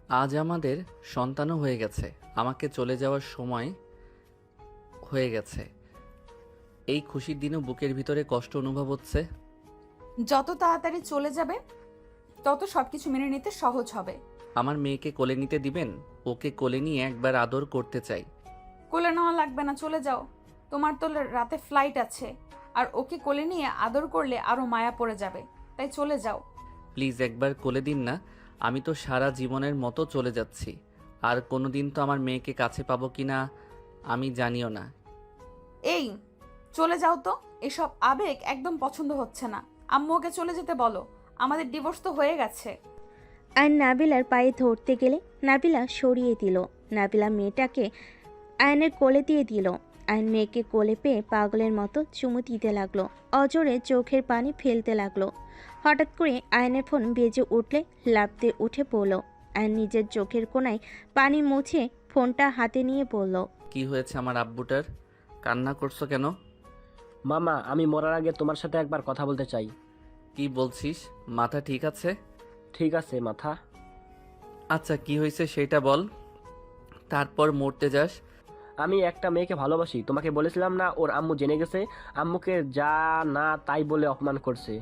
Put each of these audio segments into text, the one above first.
আজ আমাদের সন্তানও হয়ে গেছে। আমাকে চলে যাওয়ার সময় হয়ে গেছে। এই খুশির দিনও বুকের ভিতরে কষ্ট অনুভব হচ্ছে। যত তাড়াতাড়ি চলে যাবে তত সবকিছু মেনে নিতে সহজ হবে। আমার মেয়েকে কোলে নিতে দিবেন? ওকে কোলে নিয়ে একবার আদর করতে চাই। কোলে নেওয়া লাগবে না, চলে যাও। তোমার তো রাতে ফ্লাইট আছে, আর ওকে কোলে নিয়ে আদর করলে আরো মায়া পড়ে যাবে। তাই চলে যাও। প্লিজ একবার কোলে দিন না। আমি তো সারা জীবনের মতো চলে যাচ্ছি। আর কোনোদিন তো আমার মেয়েকে কাছে পাবো কি না আমি জানিও না। এই, চলে যাও তো। এসব আবেগ একদম পছন্দ হচ্ছে না। আম্মু ওকে চলে যেতে বলো। আমাদের ডিভোর্স তো হয়ে গেছে। আর নাবিলার পায়ে ধরতে গেলে নাবিলা সরিয়ে দিল। নাবিলা মেয়েটাকে আয়নের কোলে দিয়ে দিল। আয়ন মেয়েকে কোলে পেয়ে পাগলের মতো চুমু দিতে লাগলো। অজোরে চোখের পানি ফেলতে লাগলো। হঠাৎ করে আয়নের ফোন বেজে উঠলে লাফ দিয়ে উঠে পড়ল। আয়ন নিজের চোখের কোণায় পানি মুছে ফোনটা হাতে নিয়ে বলল, কি হয়েছে আমার আব্বুটার? কান্না করছো কেন? মামা, আমি মরার আগে তোমার সাথে একবার কথা বলতে চাই। কি বলছিস? মাথা ঠিক আছে? ঠিক আছে মাথা। আচ্ছা, কি হয়েছে সেটা বল, তারপর মরতে যাস। আমি একটা মেয়েকে ভালোবাসি, তোমাকে বলেছিলাম না? ওর আম্মু জেনে গেছে। আম্মুকে যা না তাই বলে অপমান করছে।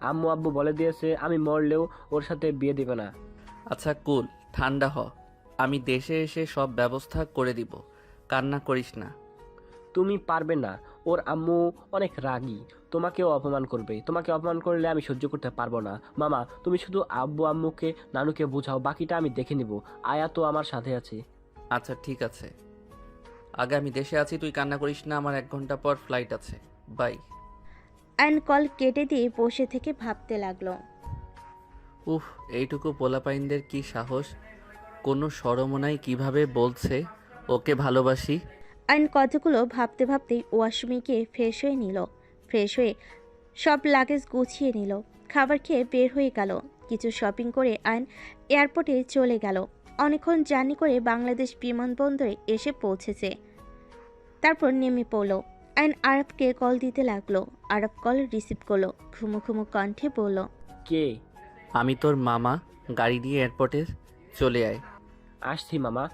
আম্মু আব্বু বলে দিয়েছে আমি মরলেও ওর সাথে বিয়ে দিবে না। আচ্ছা কুল, ঠান্ডা হ। আমি দেশে এসে সব ব্যবস্থা করে দিব। কান্না করিস না। তুমি পারবে না। ওর আম্মু অনেক রাগী, তোমাকেও অপমান করবে। তোমাকে অপমান করলে আমি সহ্য করতে পারবো না। মামা, তুমি শুধু আব্বু আম্মুকে নানুকে বোঝাও, বাকিটা আমি দেখে নিব। আয়া তো আমার সাথে আছে। আচ্ছা ঠিক আছে, আগে আমি দেশে আছি, তুই কান্না করিস না। আমার 1 ঘন্টা পর ফ্লাইট আছে। বাই। আয়ন কল কেটে দিয়ে বসে থেকে ভাবতে লাগলো। উফ, এইটুকু পোলাপাইনদের কি সাহস! কোনো শরমও নাই, কিভাবে বলছে ওকে ভালোবাসি। আয়ন কতগুলো ভাবতে ভাবতেই ওয়াশরুমে গিয়ে ফ্রেশ হয়ে নিল। ফ্রেশ হয়ে সব লাগেজ গুছিয়ে নিল। খাবার খেয়ে বের হয়ে গেল। কিছু শপিং করে আয়ন এয়ারপোর্টে চলে গেল। অনেকক্ষণ জার্নি করে বাংলাদেশ বিমানবন্দরে এসে পৌঁছেছে। তারপর নেমে পড়ল। আয়ন আরবকে কল দিতে লাগলো। আরব কল রিসিভ করলো। ঘুমো ঘুমো কণ্ঠে বলল, কে? আমি তোর মামা, গাড়ি নিয়ে এয়ারপোর্টে চলে আয়। আসছি মামা।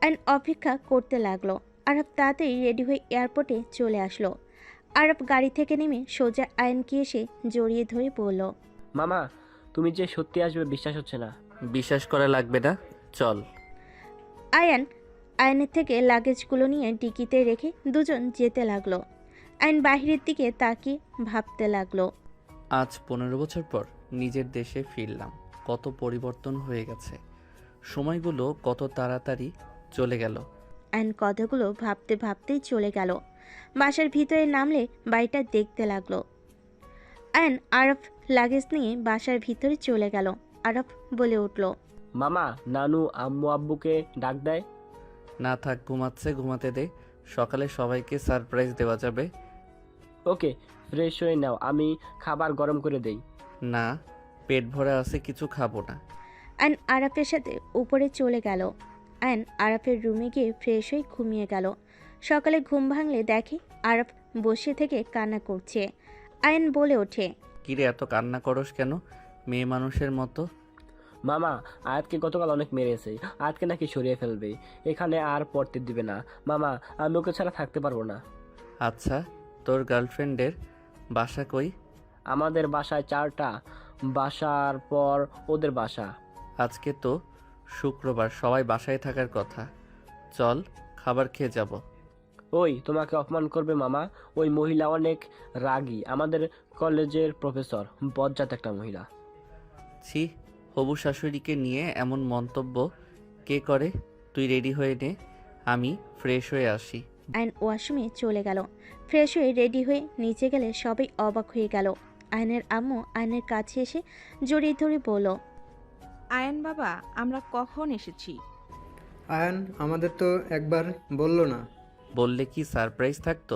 আয়ন অপেক্ষা করতে লাগলো। আরব তাড়াতাড়ি রেডি হয়ে এয়ারপোর্টে চলে আসলো। আরব গাড়ি থেকে নেমে সোজা আয়নকে এসে জড়িয়ে ধরে বলল, মামা, তুমি যে সত্যি আসবে বিশ্বাস হচ্ছে না। বিশ্বাস করা লাগবে না, চল। আয়ান আয়নের থেকে লাগেজগুলো নিয়ে ডিকিতে রেখে দুজন যেতে লাগলো। আয়ন বাহিরের দিকে তাকিয়ে ভাবতে লাগলো। আজ 15 বছর পর নিজের দেশে ফিরলাম। কত পরিবর্তন হয়ে গেছে। সময়গুলো কত তাড়াতাড়ি চলে গেল। আয়ন কথাগুলো ভাবতে ভাবতেই চলে গেল। বাসার ভিতরে নামলে বাড়িটা দেখতে লাগলো। আয়ন আরব লাগেজ নিয়ে বাসার ভিতরে চলে গেল। আরব বলে উঠল, মামা, নানু আম্মু আব্বুকে ডাক দেয়। না থাক, ঘুমাচ্ছে, ঘুমাতে দে। সকালে সবাইকে সারপ্রাইজ দেওয়া যাবে। ওকে, ফ্রেশ হয়ে নাও, আমি খাবার গরম করে দেই। না, পেট ভরা আছে, কিছু খাবো না। আয়ন আরাফের সাথে উপরে চলে গেল। আয়ন আরাফের রুমে গিয়ে ফ্রেশ হয়ে ঘুমিয়ে গেল। সকালে ঘুম ভাঙলে দেখে আরাফ বসে থেকে কান্না করছে। আয়ন বলে ওঠে, কিরে, এত কান্না করস কেন মেয়ে মানুষের মতো? মামা, আয়াতকে গতকাল অনেক মেরেছে। আয়াতকে নাকি সরিয়ে ফেলবে, এখানে আর পড়তে দিবে না। মামা, আমি ওকে ছাড়া থাকতে পারবো না। আচ্ছা, তোর গার্লফ্রেন্ডের বাসা কই? আমাদের বাসায় 4টা, বাসার পর ওদের বাসা। আজকে তো শুক্রবার, সবাই বাসায় থাকার কথা। চল, খাবার খেয়ে যাব। ওই তোমাকে অপমান করবে মামা। ওই মহিলা অনেক রাগী, আমাদের কলেজের প্রফেসর, বজ্জাত একটা মহিলা। ছি, হবু শাশুড়িকে নিয়ে এমন মন্তব্য কে করে? তুই রেডি হয়ে নে, আমি ফ্রেশ হয়ে আসি। আয়ন ওয়াশরুমে চলে গেল। ফ্রেশ হয়ে রেডি হয়ে নিচে গেলে সবাই অবাক হয়ে গেল। আয়নের আম্মু আয়নের কাছে এসে জড়িয়ে ধরে বলল, আয়ান বাবা, আমরা কখন এসেছি? আয়ান আমাদের তো একবার বলল না। বললে কি সারপ্রাইজ থাকতো?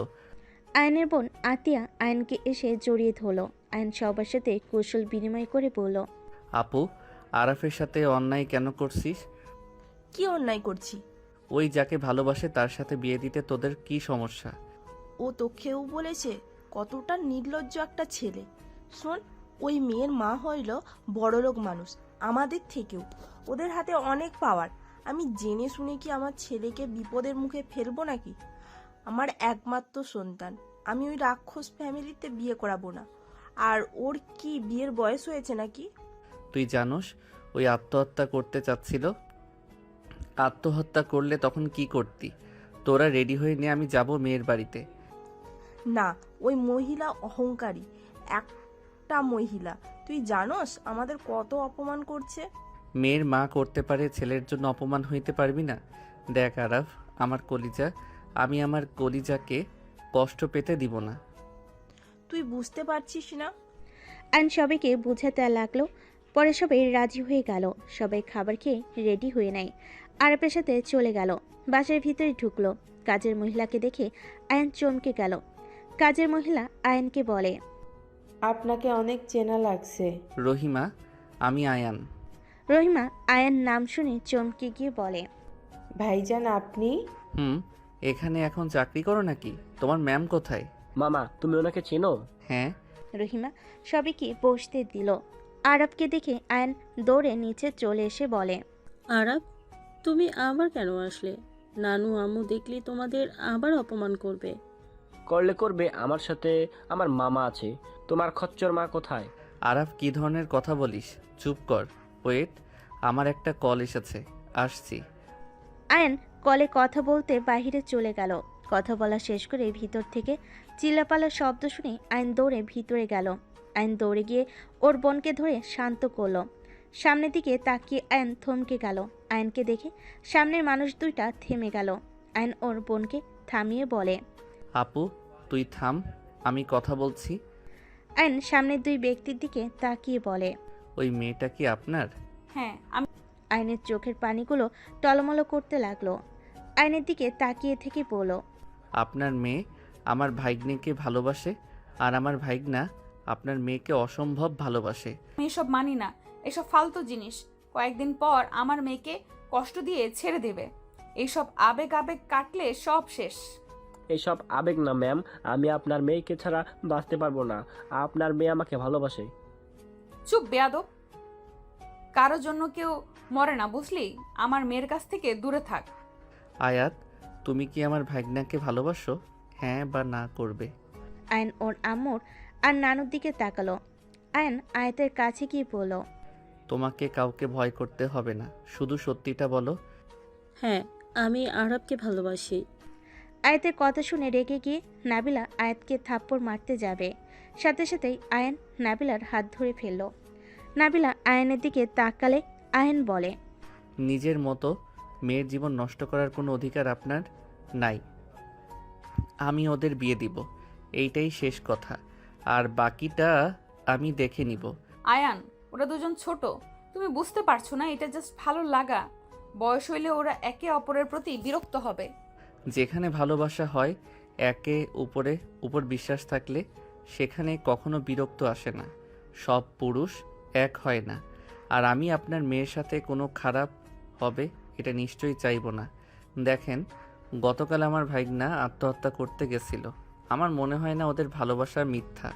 আয়নের বোন আতিয়া আয়নকে এসে জড়িয়ে ধরল। আয়ন সবার সাথে কৌশল বিনিময় করে বলল, আপু, আরাফের সাথে অন্যায় কেন করছিস? কি অন্যায় করছি? ওই যাকে ভালোবাসে তার সাথে বিয়ে দিতে তোদের কি সমস্যা? ও তোকেও বলেছে? কতটা নির্লজ্জ একটা ছেলে। শোন, ওই মেয়ের মা হইল বড়লোক মানুষ, আমাদের থেকেও। ওদের হাতে অনেক পাওয়ার। আমি জেনে শুনে কি আমার ছেলেকে বিপদের মুখে ফেলবো নাকি? আমার একমাত্র সন্তান, আমি ওই রাক্ষস ফ্যামিলিতে বিয়ে করাবো না। আর ওর কি বিয়ের বয়স হয়েছে নাকি? তুই জানোস ওই আত্মহত্যা করতে চাচ্ছিল? আত্মহত্যা করলে তখন কি করতি? তোরা রেডি হয়ে নে, আমি যাব মেয়ের বাড়িতে। না, ওই মহিলা অহংকারী একটা মহিলা। তুই জানোস আমাদের কত অপমান করছে? মেয়ের মা করতে পারে, ছেলের জন্য অপমান হইতে পারবি না? দেখ আরাফ, আমার কলিজা, আমি আমার কলিজাকে কষ্ট পেতে দিব না। তুই বুঝতে পারছিস না? আয়ন সবাইকে বোঝাতে লাগলো। পরে সবাই রাজি হয়ে গেল। সবাই খাবার খেয়ে রেডি হয়ে নেয়। আরাপের সাথে চলে গেল। বাসার ভিতরে ঢুকলো। কাজের মহিলাকে দেখে আয়ন চমকে গেল। কাজের মহিলা আয়নকে বলে, আপনাকে অনেক চেনা লাগছে। রহিমা, আমি আয়ান। রহিমা আয়ন নাম শুনে চমকে গিয়ে বলে, ভাইজান আপনি? এখানে এখন চাকরি করো নাকি? তোমার ম্যাম কোথায়? মামা, তুমি ওনাকে চেনো? হ্যাঁ। রহিমা সবাইকে বসতে দিল। আরবকে দেখে আয়ন দৌড়ে নিচে চলে এসে বলে, আরাব, তুমি আবার কেন আসলে? নানু আম্মু দেখলি তোমাদের আবার অপমান করবে। করলে করবে, আমার সাথে আমার মামা আছে। তোমার খচ্চর মা কোথায়? আরাফ, কি ধরনের কথা বলিস? চুপ কর। ওয়েট, আমার একটা কল এসেছে, আসছি। আয়ন কলে কথা বলতে বাইরে চলে গেল। কথা বলা শেষ করে ভিতর থেকে চিল্লাপাল্লার শব্দ শুনে আয়ন দৌড়ে ভিতরে গেল। আয়ন দৌড়ে গিয়ে ওর বোনকে ধরে শান্ত করলো। সামনের দিকে তাকিয়ে আয়ন থমকে গেল। আয়নকে দেখে সামনের মানুষ দুইটা থেমে গেল। আয়ন ওর বোনকে থামিয়ে বলে, আপু, তুই থাম, আমি কথা বলছি। আয়ন সামনের দুই ব্যক্তির দিকে তাকিয়ে বলে, ওই মেয়েটা কি আপনার? হ্যাঁ, আমি। আয়নের চোখের পানিগুলো টলমলো করতে লাগলো। আয়নের দিকে তাকিয়ে থেকে বলল, আপনার মেয়ে আমার ভাগ্নেকে ভালোবাসে, আর আমার ভাগ্না আপনার মেয়েকে অসম্ভব ভালোবাসে। এসব মানি না। এসব ফালতু জিনিস। কয়েকদিন পর আমার মেয়েকে কষ্ট দিয়ে ছেড়ে দেবে। এইসব আবেগ আবেগ কাটলে সব শেষ। এইসব আবেগ না ম্যাম, আমি আপনার মেয়েকে ছাড়া বাঁচতে পারবো না। আপনার মেয়ে আমাকে ভালোবাসে। চুপ বেয়াদব। কারোর জন্য কেউ মরে না, বুঝলি? আমার মেয়ের কাছ থেকে দূরে থাক। আয়াত, তুমি কি আমার ভাগ্নাকে ভালোবাসো? হ্যাঁ বা না করবে? আয়ন ওর আম্মুর আর নানুর দিকে তাকালো। আয়ন আয়াতের কাছে গিয়ে বলল, তোমাকে কাউকে ভয় করতে হবে না, শুধু সত্যিটা বলো। হ্যাঁ, আমি আরবকে ভালোবাসি। আয়াতের কথা শুনে রেগে গিয়ে নাবিলা আয়াতকে থাপ্পড় মারতে যাবে। সাথে সাথেই আয়ন নাবিলার হাত ধরে ফেলল। নাবিলা আয়নের দিকে তাকালে আয়ন বলে, নিজের মতো মেয়ের জীবন নষ্ট করার কোনো অধিকার আপনার নাই। আমি ওদের বিয়ে দিব, এইটাই শেষ কথা, আর বাকিটা আমি দেখে নিব। আয়ান, ওরা দুজন ছোট। তুমি বুঝতে পারছো না? এটা জাস্ট ভালো লাগা। বয়স হইলে ওরা একে অপরের প্রতি বিরক্ত হবে। যেখানে ভালোবাসা হয়, একে উপর বিশ্বাস থাকলে সেখানে কখনো বিরক্ত আসে না। সব পুরুষ এক হয় না, আর আমি আপনার মেয়ের সাথে কোনো খারাপ হবে এটা নিশ্চয়ই চাইবো না। দেখেন, গতকাল আমার ভাইগনা আত্মহত্যা করতে গেছিল। আমার মনে হয় না ওদের ভালোবাসা মিথ্যা।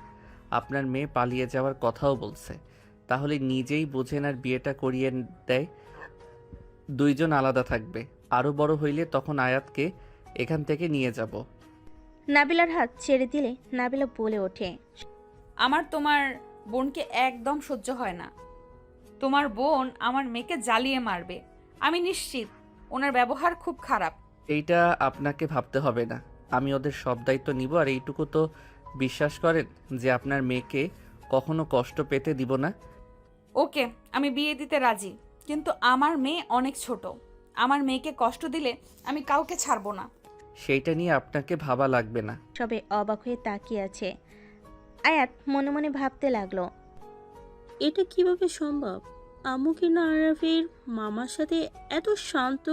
আপনার মেয়ে পালিয়ে যাওয়ার কথাও বলছে। তাহলে নিজেই বুঝেন আর বিয়েটা করিয়ে দেয়, দুইজন আলাদা থাকবে। আরও বড় হইলে তখন আয়াতকে এখান থেকে নিয়ে যাব। নাবিলার হাত ছেড়ে দিলে নাবিলা বলে ওঠে, আমার তোমার বোনকে একদম সহ্য হয় না। তোমার বোন আমার মেয়েকে জ্বালিয়ে মারবে। আমি নিশ্চিত ওনার ব্যবহার খুব খারাপ। এইটা আপনাকে ভাবতে হবে না, আমি ওদের সব দায়িত্ব নিব। আর এইটুকু তো বিশ্বাস করেন যে আপনার মেয়েকে কখনো কষ্ট পেতে দিব না। ওকে, আমি বিয়ে দিতে রাজি, কিন্তু আমার মেয়ে অনেক ছোট। আমার মেয়েকে কষ্ট দিলে আমি কাউকে ছাড়বো না। সেইটা নিয়ে আপনাকে ভাবা লাগবে না। সবে অবাক হয়ে তাকিয়ে আছে। আয়াত মনে মনে ভাবতে লাগলো, এটা কিভাবে সম্ভব? আম্মু কি না আরাফের মামার সাথে এত শান্ত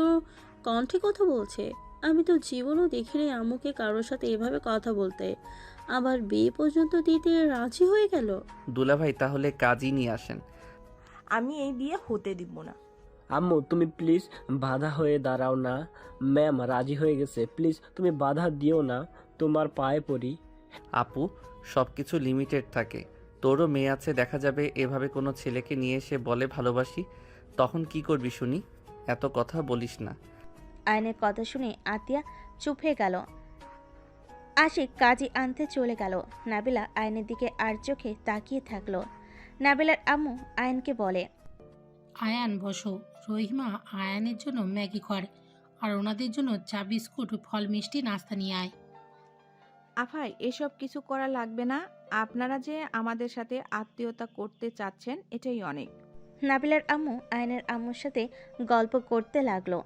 কণ্ঠে কথা বলছে? আমি তো জীবনও দেখিনি আম্মুকে কারোর সাথে এভাবে কথা বলতে। আবার বিয়ে পর্যন্ত দিতে রাজি হয়ে গেল। দুলাভাই, তাহলে কাজই নিয়ে আসেন। আমি এই বিয়ে হতে দিব না। আম্মু, তুমি প্লিজ বাধা হয়ে দাঁড়াও না। ম্যাম রাজি হয়ে গেছে, প্লিজ তুমি বাধা দিও না, তোমার পায়ে পড়ি। আপু, সব কিছু লিমিটেড থাকে। তোরও মেয়ে আছে, দেখা যাবে এভাবে কোনো ছেলেকে নিয়ে এসে বলে ভালোবাসি, তখন কি করবি শুনি? এত কথা বলিস না। আয়নের কথা শুনে আতিয়া চুপ হয়ে গেল। আশিক কাজী আনতে চলে গেল। নাবিলা আয়নের দিকে আর চোখে তাকিয়ে থাকলো। নাবিলার আম্মু আয়নকে বলে, আয়ান বসো। রহিমা আয়ানের জন্য ম্যাগি করে আর ওনাদের জন্য চা বিস্কুট ফল মিষ্টি নাস্তা নিয়ে আয়। আফাই, এসব কিছু করা লাগবে না। আপনারা যে আমাদের সাথে আত্মীয়তা করতে চাচ্ছেন এটাই অনেক। নাবিলার আম্মু আয়নের আম্মুর সাথে গল্প করতে লাগলো।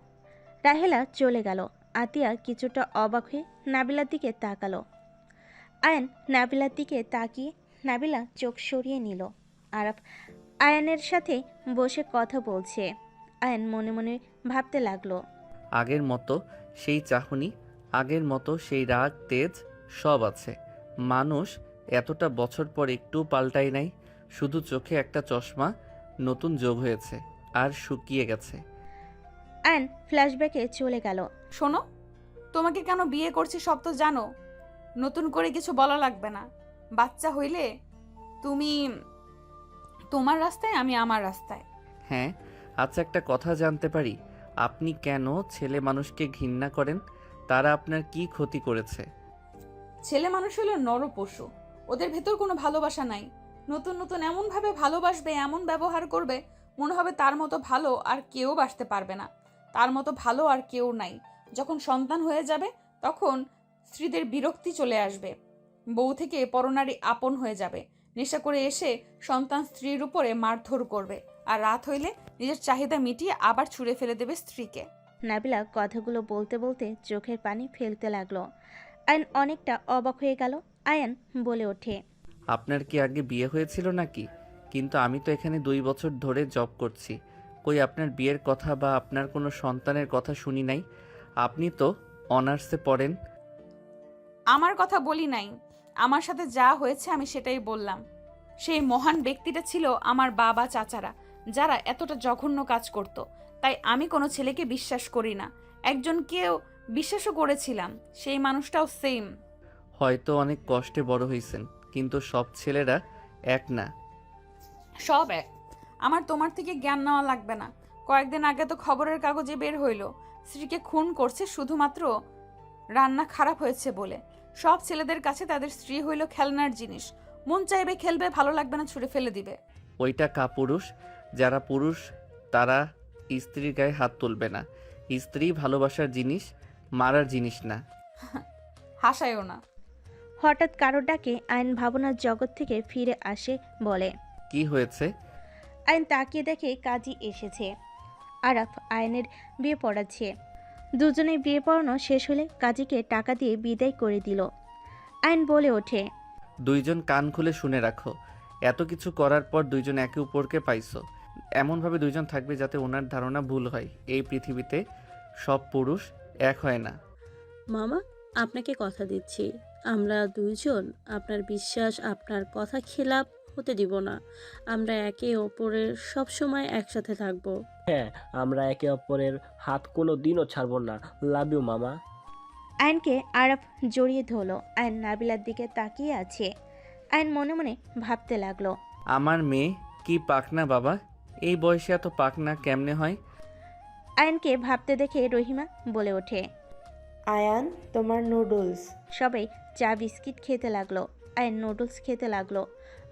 রাহেলা চলে গেল। আতিয়া কিছুটা অবাক হয়ে নাবিলার দিকে তাকালো। আয়ন নাবিলার দিকে তাকিয়ে নাবিলা চোখ সরিয়ে নিল। আরাফ আয়নের সাথে বসে কথা বলছে। আয়ন মনে মনে ভাবতে লাগলো, আগের মতো সেই চাহনি, আগের মতো সেই রাগ তেজ সব আছে। মানুষ এতটা বছর পর একটু পাল্টায় নাই, শুধু চোখে একটা চশমা নতুন যোগ হয়েছে আর শুকিয়ে গেছে। আয়ন ফ্ল্যাশব্যাকে চলে গেল। শোনো, তোমাকে কেন বিয়ে করছি সব তো জানো। নতুন করে কিছু বলা লাগবে না। বাচ্চা হইলে তুমি তোমার রাস্তায়, আমি আমার রাস্তায়। হ্যাঁ, আচ্ছা একটা কথা জানতে পারি? আপনি কেন ছেলে মানুষকে ঘৃণা করেন? তারা আপনার কি ক্ষতি করেছে? ছেলে মানুষ হলো নর পশু, ওদের ভেতর কোনো ভালোবাসা নাই। নতুন নতুন এমনভাবে ভালোবাসবে, এমন ব্যবহার করবে, মনে হবে তার মতো ভালো আর কেউ বাসতে পারবে না, তার মতো ভালো আর কেউ নাই। যখন সন্তান হয়ে যাবে তখন স্ত্রীদের বিরক্তি চলে আসবে, বউ থেকে পরনারী আপন হয়ে যাবে। নেশা করে এসে সন্তান স্ত্রীর উপরে মারধর করবে, আর রাত হইলে নিজের চাহিদা মিটিয়ে আবার ছুঁড়ে ফেলে দেবে স্ত্রীকে। নাবিলা কথাগুলো বলতে বলতে চোখের পানি ফেলতে লাগলো। আয়ন অনেকটা অবাক হয়ে গেল। আয়ন বলে ওঠে, আপনার কি আগে বিয়ে হয়েছিল নাকি? কিন্তু আমি তো এখানে 2 বছর ধরে জব করছি, কই আপনার বিয়ের কথা বা আপনার কোনো সন্তানের কথা শুনি নাই। আপনি তো অনার্সে পড়েন। আমার কথা বলি নাই, আমার সাথে যা হয়েছে আমি সেটাই বললাম। সেই মহান ব্যক্তিটা ছিল আমার বাবা চাচারা, যারা এতটা জঘন্য কাজ করত। তাই আমি কোনো ছেলেকে বিশ্বাস করি না। একজনকেও বিশ্বাসও করেছিলাম, সেই মানুষটাও সেম। হয়তো অনেক কষ্টে বড় হয়েছেন, কিন্তু সব ছেলেরা এক না। সব এক। আমার তোমার থেকে জ্ঞান নেওয়া লাগবে না। কয়েকদিন আগে তো খবরের কাগজে বের হইল স্ত্রীকে খুন করছে শুধুমাত্র রান্না খারাপ হয়েছে বলে। সব ছেলেদের কাছে তাদের স্ত্রী হইল খেলনার জিনিস, মন চাইবে খেলবে, ভালো লাগবে না ছুঁড়ে ফেলে দিবে। ওইটা কাপুরুষ। যারা পুরুষ তারা স্ত্রীর গায়ে হাত তুলবে না। স্ত্রী ভালোবাসার জিনিস, মারার জিনিস না। হাসায়ও না। হঠাৎ কারো ডাকে আয়ন ভাবনার জগৎ থেকে ফিরে আসে। বলে, কি হয়েছে? আয়ন তাকিয়ে দেখে কাজী এসেছে। আরাফ আয়নের বিয়ে পড়াচ্ছে। দুজনে বিয়ে পড়ানো শেষ হলে কাজীকে টাকা দিয়ে বিদায় করে দিল। আয়ন বলে ওঠে, দুইজন কান খুলে শুনে রাখো, এত কিছু করার পর দুইজন একে অপরকে পাইছো। এমনভাবে দুইজন থাকবে যাতে ওনার ধারণা ভুল হয়। এই পৃথিবীতে সব পুরুষ এক হয় না। মামা, আপনাকে কথা দিচ্ছি, আমরা দুইজন আপনার বিশ্বাস, আপনার কথা খেলাপ হতে দিব না। আমরা একে অপরের সব সময় একসাথে থাকব। হ্যাঁ, আমরা একে অপরের হাত কোনো দিনও ছাড়বো না। লাভ ইউ মামা। আয়নকে আরাফ জড়িয়ে ধরল। আয়ন নাবিলার দিকে তাকিয়ে আছে। আয়ন মনে মনে ভাবতে লাগলো, আমার মেয়ে কি পাকনা বাবা? এই বয়সে এত পাকনা কেমনে হয়? আয়নকে ভাবতে দেখে রহিমা বলে ওঠে, আয়ান, তোমার নুডলস। সবাই চা বিস্কিট খেতে লাগলো। আয়ন নুডলস খেতে লাগলো।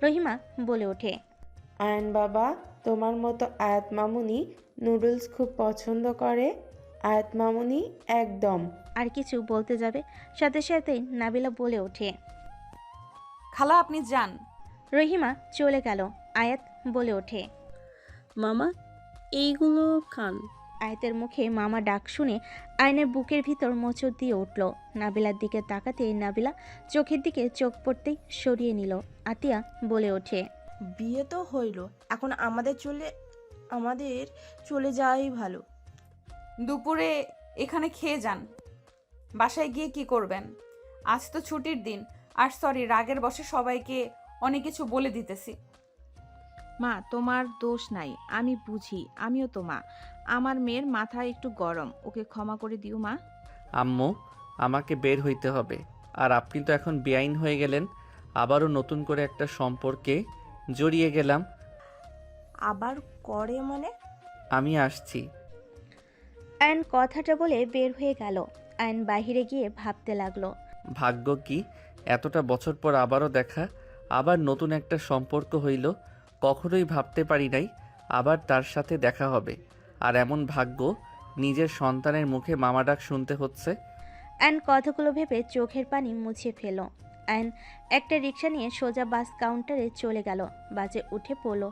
রহিমা বলে ওঠে, আয়ান বাবা, তোমার মতো আয়াত মামুনি নুডলস খুব পছন্দ করে। আয়াত মামুনি একদম। আর কিছু বলতে যাবে, সাথে সাথেই নাবিলা বলে ওঠে, খালা আপনি যান। রহিমা চলে গেল। আয়াত বলে ওঠে, মামা, এইগুলো খান। আয়াতের মুখে মামা ডাক শুনে আয়নের বুকের ভিতর মোচড় দিয়ে উঠল। নাবিলার দিকে তাকাতে নাবিলা চোখের দিকে চোখ পড়তেই সরিয়ে নিল। আতিয়া বলে ওঠে, বিয়ে তো হইল, এখন আমাদের চলে যাওয়াই ভালো। দুপুরে এখানে খেয়ে যান। বাসায় গিয়ে কি করবেন? আজ তো ছুটির দিন। আর সরি, রাগের বশে সবাইকে অনেক কিছু বলে দিতেছি। মা, তোমার দোষ নাই, আমি বুঝি, আমিও তো মা। আমার মেয়ের মাথা একটু গরম, ওকে ক্ষমা করে দিও মা। আম্মু, আমাকে বের হইতে হবে। আর আপনি তো এখন বেআইন হয়ে গেলেন, আবারও নতুন করে একটা সম্পর্কে জড়িয়ে গেলাম। আবার করে মানে? আমি আসছি। আয়ন কথাটা বলে বের হয়ে গেল। আয়ন বাহিরে গিয়ে ভাবতে লাগলো। ভাগ্য কি, এতটা বছর পর আবারও দেখা, আবার নতুন একটা সম্পর্ক হইল। কখনোই ভাবতে পারি নাই আবার তার সাথে দেখা হবে। আর এমন ভাগ্য, নিজের সন্তানের মুখে মামা ডাক শুনতে হচ্ছে। আয়ন কথাগুলো ভেবে চোখের পানি মুছে ফেল। আয়ন একটা রিক্সা নিয়ে সোজা বাস কাউন্টারে চলে গেল। বাসে উঠে পড়ল।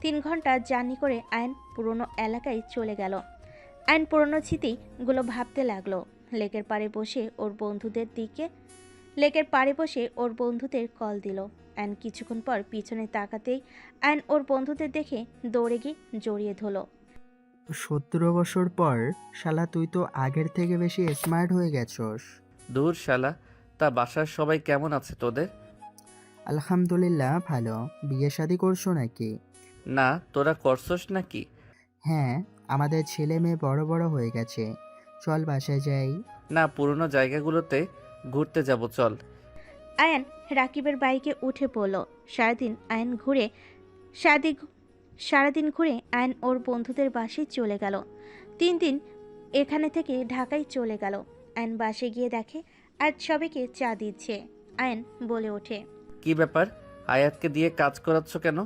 3 ঘন্টা জার্নি করে আয়ন পুরনো এলাকায় চলে গেল। আয়ন পুরনো স্মৃতিগুলো ভাবতে লাগলো। লেকের পাড়ে বসে ওর বন্ধুদের কল দিল। আয়ন কিছুক্ষণ পর পিছনে তাকাতেই আয়ন ওর বন্ধুদের দেখে দৌড়ে গিয়ে জড়িয়ে ধরল। 17 বছর পর শালা তুই তো আগের থেকে বেশি স্মার্ট হয়ে গেছস। দূর শালা, তা বাসার সবাই কেমন আছে তোদের? আলহামদুলিল্লাহ ভালো। বিয়ে শাদী করছো নাকি? না, তোরা করছস নাকি? হ্যাঁ, আমাদের ছেলে মেয়ে বড় বড় হয়ে গেছে। চল বাসায় যাই। না, পুরনো জায়গাগুলোতে ঘুরতে যাব, চল। আয়ান রাকিবের বাইকে উঠে পড়ল। সারাদিন ঘুরে আয়ন ওর বন্ধুদের বাসায় চলে গেল। 3 দিন এখানে থেকে ঢাকায় চলে গেল। আয়ন বাসে গিয়ে দেখে আজ সবাইকে চা দিচ্ছে। আয়ন বলে ওঠে, কি ব্যাপার, আয়াতকে দিয়ে কাজ করাচ্ছ কেন?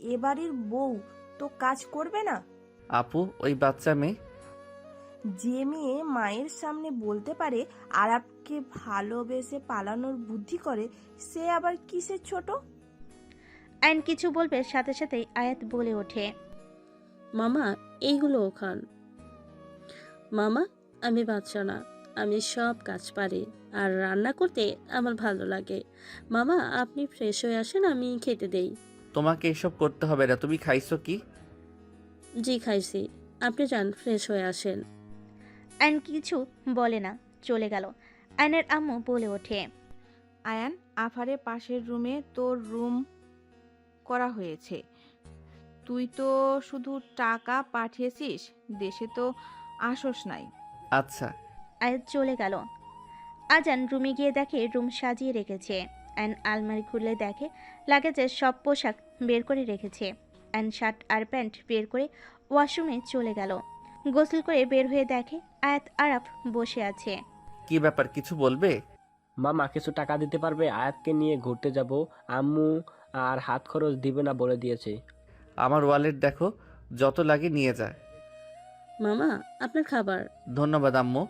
এ বাড়ির বউ তো কাজ করবে না? আপু, ওই বাচ্চা মেয়ে। যে মেয়ে মায়ের সামনে বলতে পারে আরাবকে ভালোবেসে পালানোর বুদ্ধি করে, সে আবার কিসের ছোট? আয়ন কিছু বলবে সাথে সাথেই আয়াত বলে ওঠে, মামা এইগুলো ওখান। মামা আমি বাচ্চা না, আমি সব কাজ পারি আর রান্না করতে আমার ভালো লাগে। মামা আপনি ফ্রেশ হয়ে আসেন, আমি খেতে দেই। তোমাকে এসব করতে হবে না, তুমি খাইছো কি? জি খাইছি, আপনি যান ফ্রেশ হয়ে আসেন। আয়ন কিছু বলে না, চলে গেল। আয়নের আম্মু বলে ওঠে, আয়ান, আফারের পাশের রুমে তোর রুম করা হয়েছে। তুই তো শুধু টাকা পাঠিয়েছিস, দেশে তো আসস নাই। আচ্ছা। আয়াত চলে গেল। আজান রুমে গিয়ে দেখে রুম সাজিয়ে রেখেছে। অ্যান আলমারি খুলে দেখে লাগেজের সব পোশাক বের করে রেখেছে। অ্যান শার্ট আর প্যান্ট বের করে ওয়াশরুমে চলে গেল। গোসল করে বের হয়ে দেখে আয়াত আরাফ বসে আছে। কি ব্যাপার, কিছু বলবে? মামা কিছু টাকা দিতে পারবে? আয়াতকে নিয়ে ঘুরতে যাব। আম্মু আর হাত খরচ দিবে না বলে দিয়েছে। আমার ওয়ালেট দেখো, যত লাগে নিয়ে যা। মামা আপনার খাবার। ধন্যবাদ আম্মু।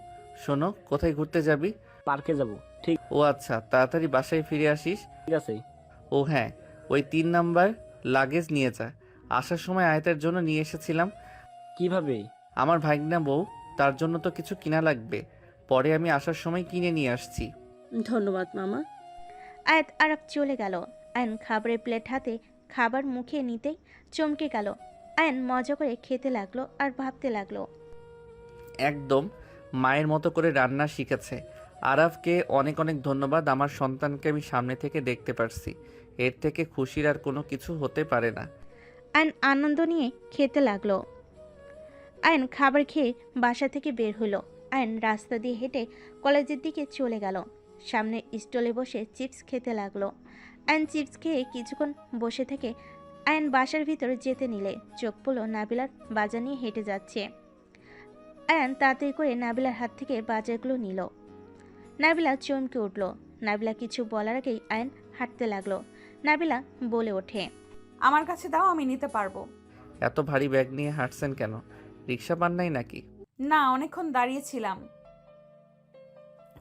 শোনো, কোথায় ঘুরতে যাবি? পার্কে যাব। ঠিক ও আচ্ছা, তাড়াতাড়ি বাসায় ফিরে আসিস। আছে। ও হ্যাঁ, ওই 3 নাম্বার লাগেজ নিয়ে যা। আসার সময় আয়াতের জন্য নিয়ে এসেছিলাম। কিভাবে? আমার ভাগনা বউ, তার জন্য তো কিছু কিনা লাগবে, পরে আমি আসার সময় কিনে নিয়ে আসছি। ধন্যবাদ মামা। আয়াত আরাফ চলে গেল। আয়ন খাবারের প্লেট হাতে খাবার মুখে নিতেই চমকে গেল। আয়ন মজা করে খেতে লাগলো আর ভাবতে লাগলো, একদম মায়ের মতো করে রান্না শিখেছে। আরাফকে অনেক অনেক ধন্যবাদ। আমার সন্তানকে আমি সামনে থেকে দেখতে পারছি, এর থেকে খুশির আর কোনো কিছু হতে পারে না। আয়ন আনন্দ নিয়ে খেতে লাগলো। আয়ন খাবার খেয়ে বাসা থেকে বের হলো। আয়ন রাস্তা দিয়ে হেঁটে কলেজের দিকে চলে গেল। সামনে স্টলে বসে চিপস খেতে লাগলো। আয়ন চিপস খেয়ে কিছুক্ষণ বসে থেকে আয়ন বাসার ভিতর যেতে নিলে চোখ পড়ল নাবিলার বাজার নিয়ে হেঁটে যাচ্ছে। আয়ন তাড়াতাড়ি করে নাবিলার হাত থেকে বাজারগুলো নিল। নাবিলা চমকে উঠল। নাবিলা কিছু বলার আগেই আয়ন হাঁটতে লাগলো। নাবিলা বলে ওঠে, আমার কাছে দাও, আমি নিতে পারবো। এত ভারী ব্যাগ নিয়ে হাঁটছেন কেন? রিক্সা পান নাই নাকি? না, অনেকক্ষণ দাঁড়িয়েছিলাম,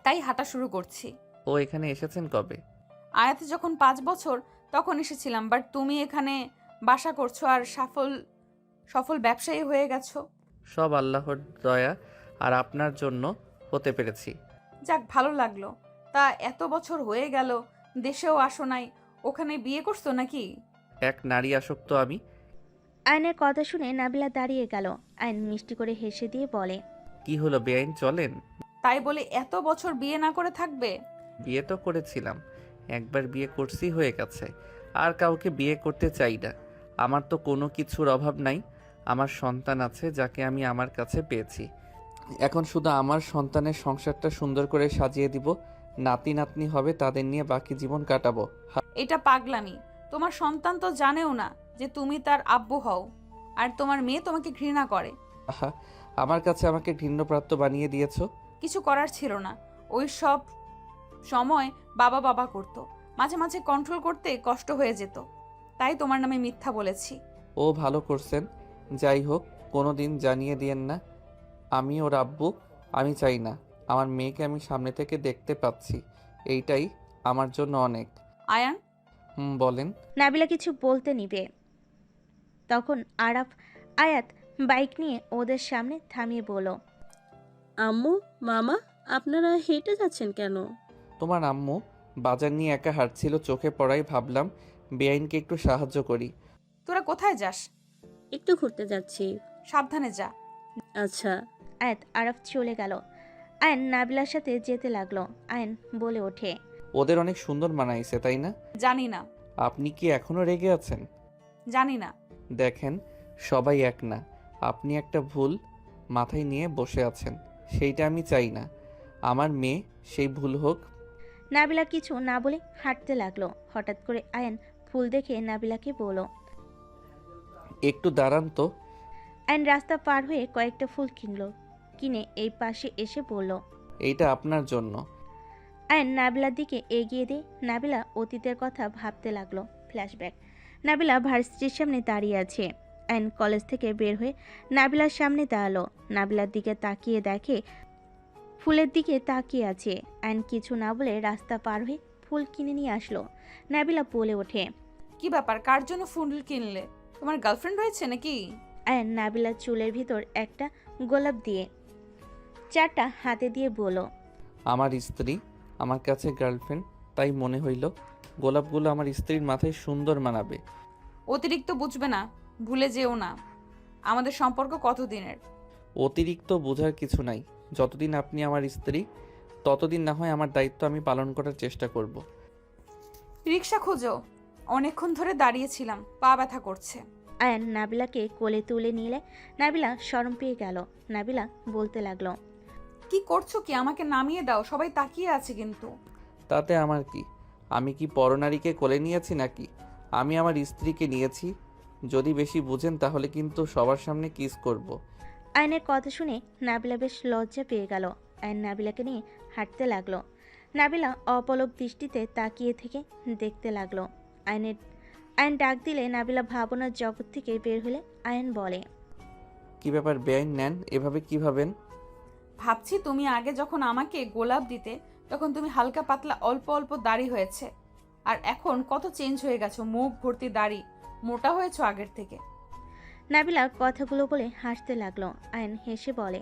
তাই হাঁটা শুরু করছি। ও এখানে এসেছেন কবে? আয়াতে যখন 5 বছর তখন এসেছিলাম, বাট তুমি এখানে বাসা করছো আর সফল ব্যবসায়ী হয়ে গেছো। সব আল্লাহর দয়া আর আপনার জন্য হতে পেরেছি। যাক, ভালো লাগলো। তা এত বছর হয়ে গেল, দেশেও আসো নাই, ওখানে বিয়ে করছো নাকি? এক নারী আসক্ত আমি। আয়নের কথা শুনে নাবিলা দাঁড়িয়ে গেল। আয়ন মিষ্টি করে হেসে দিয়ে বলে, কি হলো বেআইন, চলেন? তাই বলে এত বছর বিয়ে না করে থাকবে? বিয়ে তো করেছিলাম, একবার বিয়ে করছি, হয়ে গেছে। আর কাউকে বিয়ে করতে চাই না। আমার তো কোনো কিছুর অভাব নাই। আমার সন্তান আছে, যাকে আমি আমার কাছে পেয়েছি। এখন শুধু আমার সন্তানের সংসারটা সুন্দর করে সাজিয়ে দিব। নাতি নাতনি হবে, তাদের নিয়ে বাকি জীবন কাটাবো। এটা পাগলামি। তোমার সন্তান তো জানেও না যে তুমি তার আব্বু হও। আর তোমার মেয়ে তোমাকে ঘৃণা করে। আহা, আমার কাছে আমাকে ঘৃণ্যপ্রাপ্ত বানিয়ে দিয়েছো। কিছু করার ছিল না। ওই সব সময় বাবা বাবা করতো, মাঝে মাঝে কন্ট্রোল করতে কষ্ট হয়ে যেত, তাই তোমার নামে মিথ্যা বলেছি। ও ভালো করছেন। যাই হোক, কোনো দিন জানিয়ে দিয়েন না আমি ওর আব্বু। আমি চাই না আমার মেয়েকে আমি সামনে থেকে দেখতে পাচ্ছি, এইটাই আমার জন্য অনেক। আয়ান, বলেন। নাবিলা কিছু বলতে নিবে, তখন আয়াত বাইক নিয়ে ওদের সামনে থামিয়ে বলল, আম্মু, মামা, আপনারা হেঁটে যাচ্ছেন কেন? তোমার আম্মু বাজার নিয়ে একা হাঁটছিল, চোখে পড়াই ভাবলাম বেআইনকে একটু সাহায্য করি। তোরা কোথায় যাস? একটু ঘুরতে যাচ্ছি। সাবধানে যা। আচ্ছা। আয়াত আরাফ চলে গেল। আয়ন নাবিলার সাথে যেতে লাগলো। আয়ন বলে ওঠে, ওদের অনেক সুন্দর মানাইছে, তাই না? জানি না। আপনি কি এখনো রেগে আছেন? জানি না। দেখেন, সবাই এক না। আপনি একটা ভুল মাথায় নিয়ে বসে আছেন, সেইটা আমি চাই না আমার মেয়ে সেই ভুল হোক। নাবিলা কিছু না বলে হাঁটতে লাগলো। হঠাৎ করে আয়ন ফুল দেখে নাবিলাকে বলল, একটু দাঁড়ান তো। আয়ন রাস্তা পার হয়ে কয়েকটা ফুল কিনে এই পাশে এসে বলল, এইটা আপনার জন্য। আয়ন নাবিলার দিকে এগিয়ে দিয়ে নাবিলা অতীতের কথা ভাবতে লাগলো। ফ্ল্যাশব্যাক। নাবিলা ভার্সিটির সামনে দাঁড়িয়ে আছে। আয়ন কলেজ থেকে বের হয়ে নাবিলার সামনে দাঁড়ালো। নাবিলার দিকে তাকিয়ে দেখে ফুলের দিকে তাকিয়ে আছে। আয়ন কিছু না বলে রাস্তা পার হয়ে ফুল কিনে নিয়ে আসলো। নাবিলা বলে ওঠে, কি ব্যাপার, কার জন্য ফুল কিনলে? তোমার গার্লফ্রেন্ড হয়েছে নাকি? আয়ন নাবিলার চুলের ভিতর একটা গোলাপ দিয়ে 4টা হাতে দিয়ে বলল, আমার স্ত্রী আমার কাছে গার্লফ্রেন্ড, তাই মনে হইল গোলাপগুলো আমার স্ত্রীর মাথায় সুন্দর মানাবে। অতিরিক্ত বুঝবে না, ভুলে যেও না আমাদের সম্পর্ক কতদিনের। অতিরিক্ত বোঝার কিছু নাই। যতদিন আপনি আমার স্ত্রী, ততদিন না হয় আমার দায়িত্ব আমি পালন করার চেষ্টা করব। রিক্সা খোঁজো, অনেকক্ষণ ধরে দাঁড়িয়েছিলাম, পা ব্যথা করছে। আয়ন নাবিলাকে কোলে তুলে নিলে নাবিলা শরম পেয়ে গেল। নাবিলা বলতে লাগলো, কি করছো কি? আমাকে নামিয়ে দাও, সবাই তাকিয়ে আছে কিন্তু। তাতে আমার কি? আমি কি পরনারীকে কোলে নিয়েছি নাকি? আমি আমার স্ত্রীকে নিয়েছি। যদি বেশি বুঝেন তাহলে কিন্তু সবার সামনে কিস করব। আয়নের কথা শুনে নাবিলা বেশ লজ্জা পেয়ে গেল। আয়ন নাবিলাকে নিয়ে হাঁটতে লাগলো। নাবিলা অপলক দৃষ্টিতে তাকিয়ে থেকে দেখতে লাগলো। আয়ন ডাক দিলে নাবিলা ভাবনার জগৎ থেকে বের হলে আয়ন বলে, কি ব্যাপার বেআইন নেন এভাবে কি ভাবেন? ভাবছি তুমি আগে যখন আমাকে গোলাপ দিতে তখন তুমি হালকা পাতলা অল্প অল্প দাড়ি হয়েছে, আর এখন কত চেঞ্জ হয়ে গেছো, মুখ ভর্তি দাড়ি, মোটা হয়েছো আগের থেকে। নাবিলা কথাগুলো বলে হাসতে লাগলো। আয়ন হেসে বলে,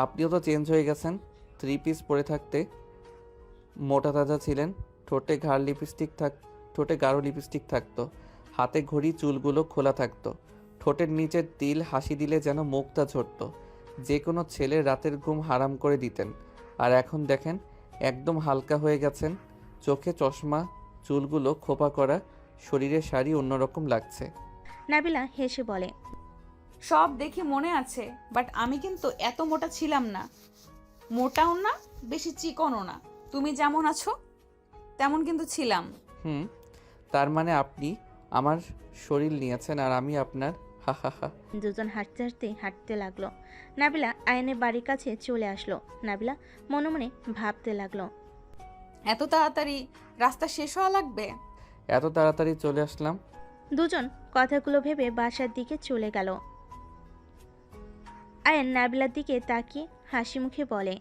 আপনিও তো চেঞ্জ হয়ে গেছেন। 3 পিস পরে থাকতে মোটা তাজা ছিলেন, ঠোঁটে গাঢ় লিপস্টিক থাকতো, হাতে ঘড়ি, চুলগুলো খোলা থাকতো, ঠোঁটের নিচের তিল হাসি দিলে যেন মুখটা ঝরতো, যে কোনো ছেলের রাতের ঘুম হারাম করে দিতেন। আর এখন দেখেন একদম হালকা হয়ে গেছেন, চোখে চশমা, চুলগুলো খোপা করা, শরীরে শাড়ি অন্যরকম লাগছে। নাবিলা হেসে বলে, সব দেখি মনে আছে, বাট আমি কিন্তু এত মোটা ছিলাম না, মোটাও না বেশি চিকনও না, তুমি যেমন আছো তেমন কিন্তু ছিলাম। তার মানে আপনি আমার শরীর নিয়েছেন আর আমি আপনার। হা হা হা। দুজন হাঁটতে লাগলো। নাবিলা আয়নের বাড়ির কাছে চলে আসলো। নাবিলা মনে মনে ভাবতে লাগলো, এত তাড়াতাড়ি রাস্তা শেষ হওয়া লাগবে? এত তাড়াতাড়ি চলে আসলাম। দুজন কথাগুলো ভেবে বাসার দিকে চলে গেল। আয়ন নাবিলার দিকে তাকিয়ে হাসি মুখে বলে,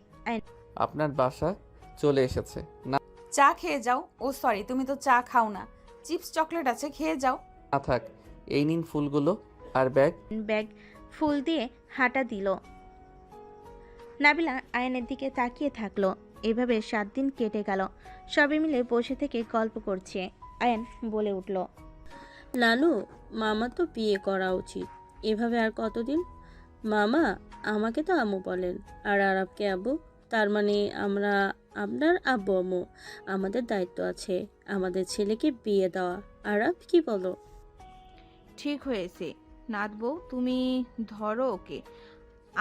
আপনার বাসা চলে এসেছে না? চা খেয়ে যাও। ও সরি, তুমি তো চা খাও না, চিপস চকলেট আছে, খেয়ে যাও। না থাক, এই নিন ফুলগুলো আর ব্যাগ ফুল দিয়ে হাঁটা দিল। নাবিলা আয়নের দিকে তাকিয়ে থাকলো। এভাবে 7 দিন কেটে গেল। সবাই মিলে বসে থেকে গল্প করছে। আয়ন বলে উঠল, নানু, মামা তো বিয়ে করা উচিত। এভাবে আর কতদিন? মামা আমাকে তো আম্মু বলেন, আর আরবকে আব্বু। তার মানে আমরা আপনার আব্বু আম্মু। আমাদের দায়িত্ব আছে আমাদের ছেলেকে বিয়ে দেওয়া। আরব, কি বলো? ঠিক হয়েছে নাত বউ, তুমি ধরো ওকে।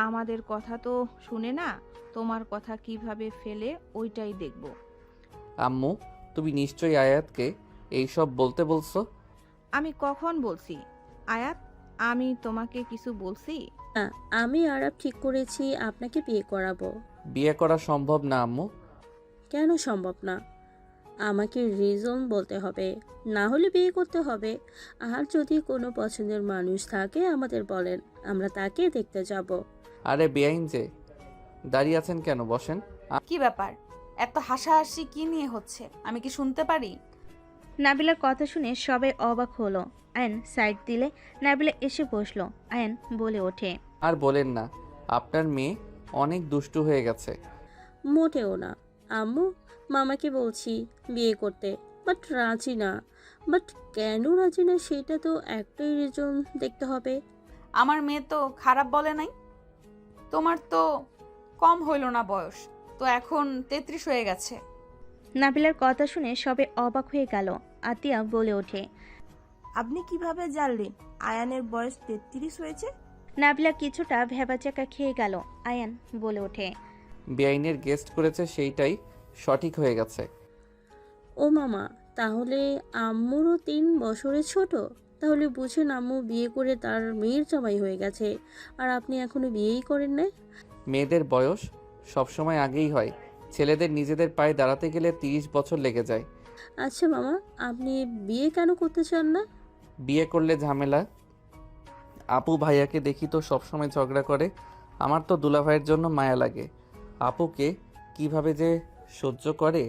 আমাদের কথা তো শুনে না, তোমার কথা কিভাবে ফেলে ওইটাই দেখব। আম্মু, তুমি নিশ্চয়ই আয়াতকে এইসব বলতে বলছো? আমি কখন বলছি? আয়াত আমি তোমাকে কিছু বলছি? না, আমি আরাপ ঠিক করেছি আপনাকে বিয়ে করাবো। বিয়ে করা সম্ভব না আম্মু। কেন সম্ভব না? আমাকে রিজন বলতে হবে, না হলে বিয়ে করতে হবে। আর যদি কোনো পছন্দের মানুষ থাকে আমাদের বলেন, আমরা তাকে দেখতে যাব। আরে বেআইন যে, দাঁড়িয়ে আছেন কেন? বসেন। কি ব্যাপার? এত হাসাহাসি কি নিয়ে হচ্ছে? আমি কি শুনতে পারি? নাবিলার কথা শুনে সবাই অবাক হলো। আয়ন সাইড দিলে নাবিলা এসে বসলো। আয়ন বলে ওঠে, আর বলেন না, আপনার মেয়ে অনেক দুষ্টু হয়ে গেছে। মোটেও না আম্মু, মামাকে বলছি বিয়ে করতে, বাট রাজি না। বাট কেন রাজি না সেটা তো একটাই রিজন দেখতে হবে। আমার মেয়ে তো খারাপ বলে নাই। তোমার তো কম হইল না বয়স, তো এখন 33 হয়ে গেছে। নাবিলার কথা শুনে সবাই অবাক হয়ে গেল। আতিয়া বলে ওঠে, আপনি কিভাবে জানলেন আয়ানের বয়স 33 হয়েছে? নাবিলা কিছুটা ভেবাচাকা খেয়ে গেল। আয়ান বলে ওঠে, বেআইনের গেস্ট করেছে, সেইটাই সঠিক হয়ে গেছে। ও মামা, তাহলে আম্মুরও 3 বছরের ছোট। তাহলে বুঝেন আম্মু বিয়ে করে তার মেয়ের জামাই হয়ে গেছে, আর আপনি এখনো বিয়েই করেন না। মেয়েদের বয়স সবসময় আগেই হয়, ছেলেদের নিজেদের পায়ে দাঁড়াতে গেলে 30 বছর লেগে যায়। আচ্ছা মামা, আপনি বিয়ে কেন করতে চান না? বিয়ে করলে ঝামেলা। আপু ভাইয়াকে দেখি তো সবসময় ঝগড়া করে। আমার তো দুলাভাইয়ের জন্য মায়া লাগে। আপুকে কিভাবে যে সহ্য করে।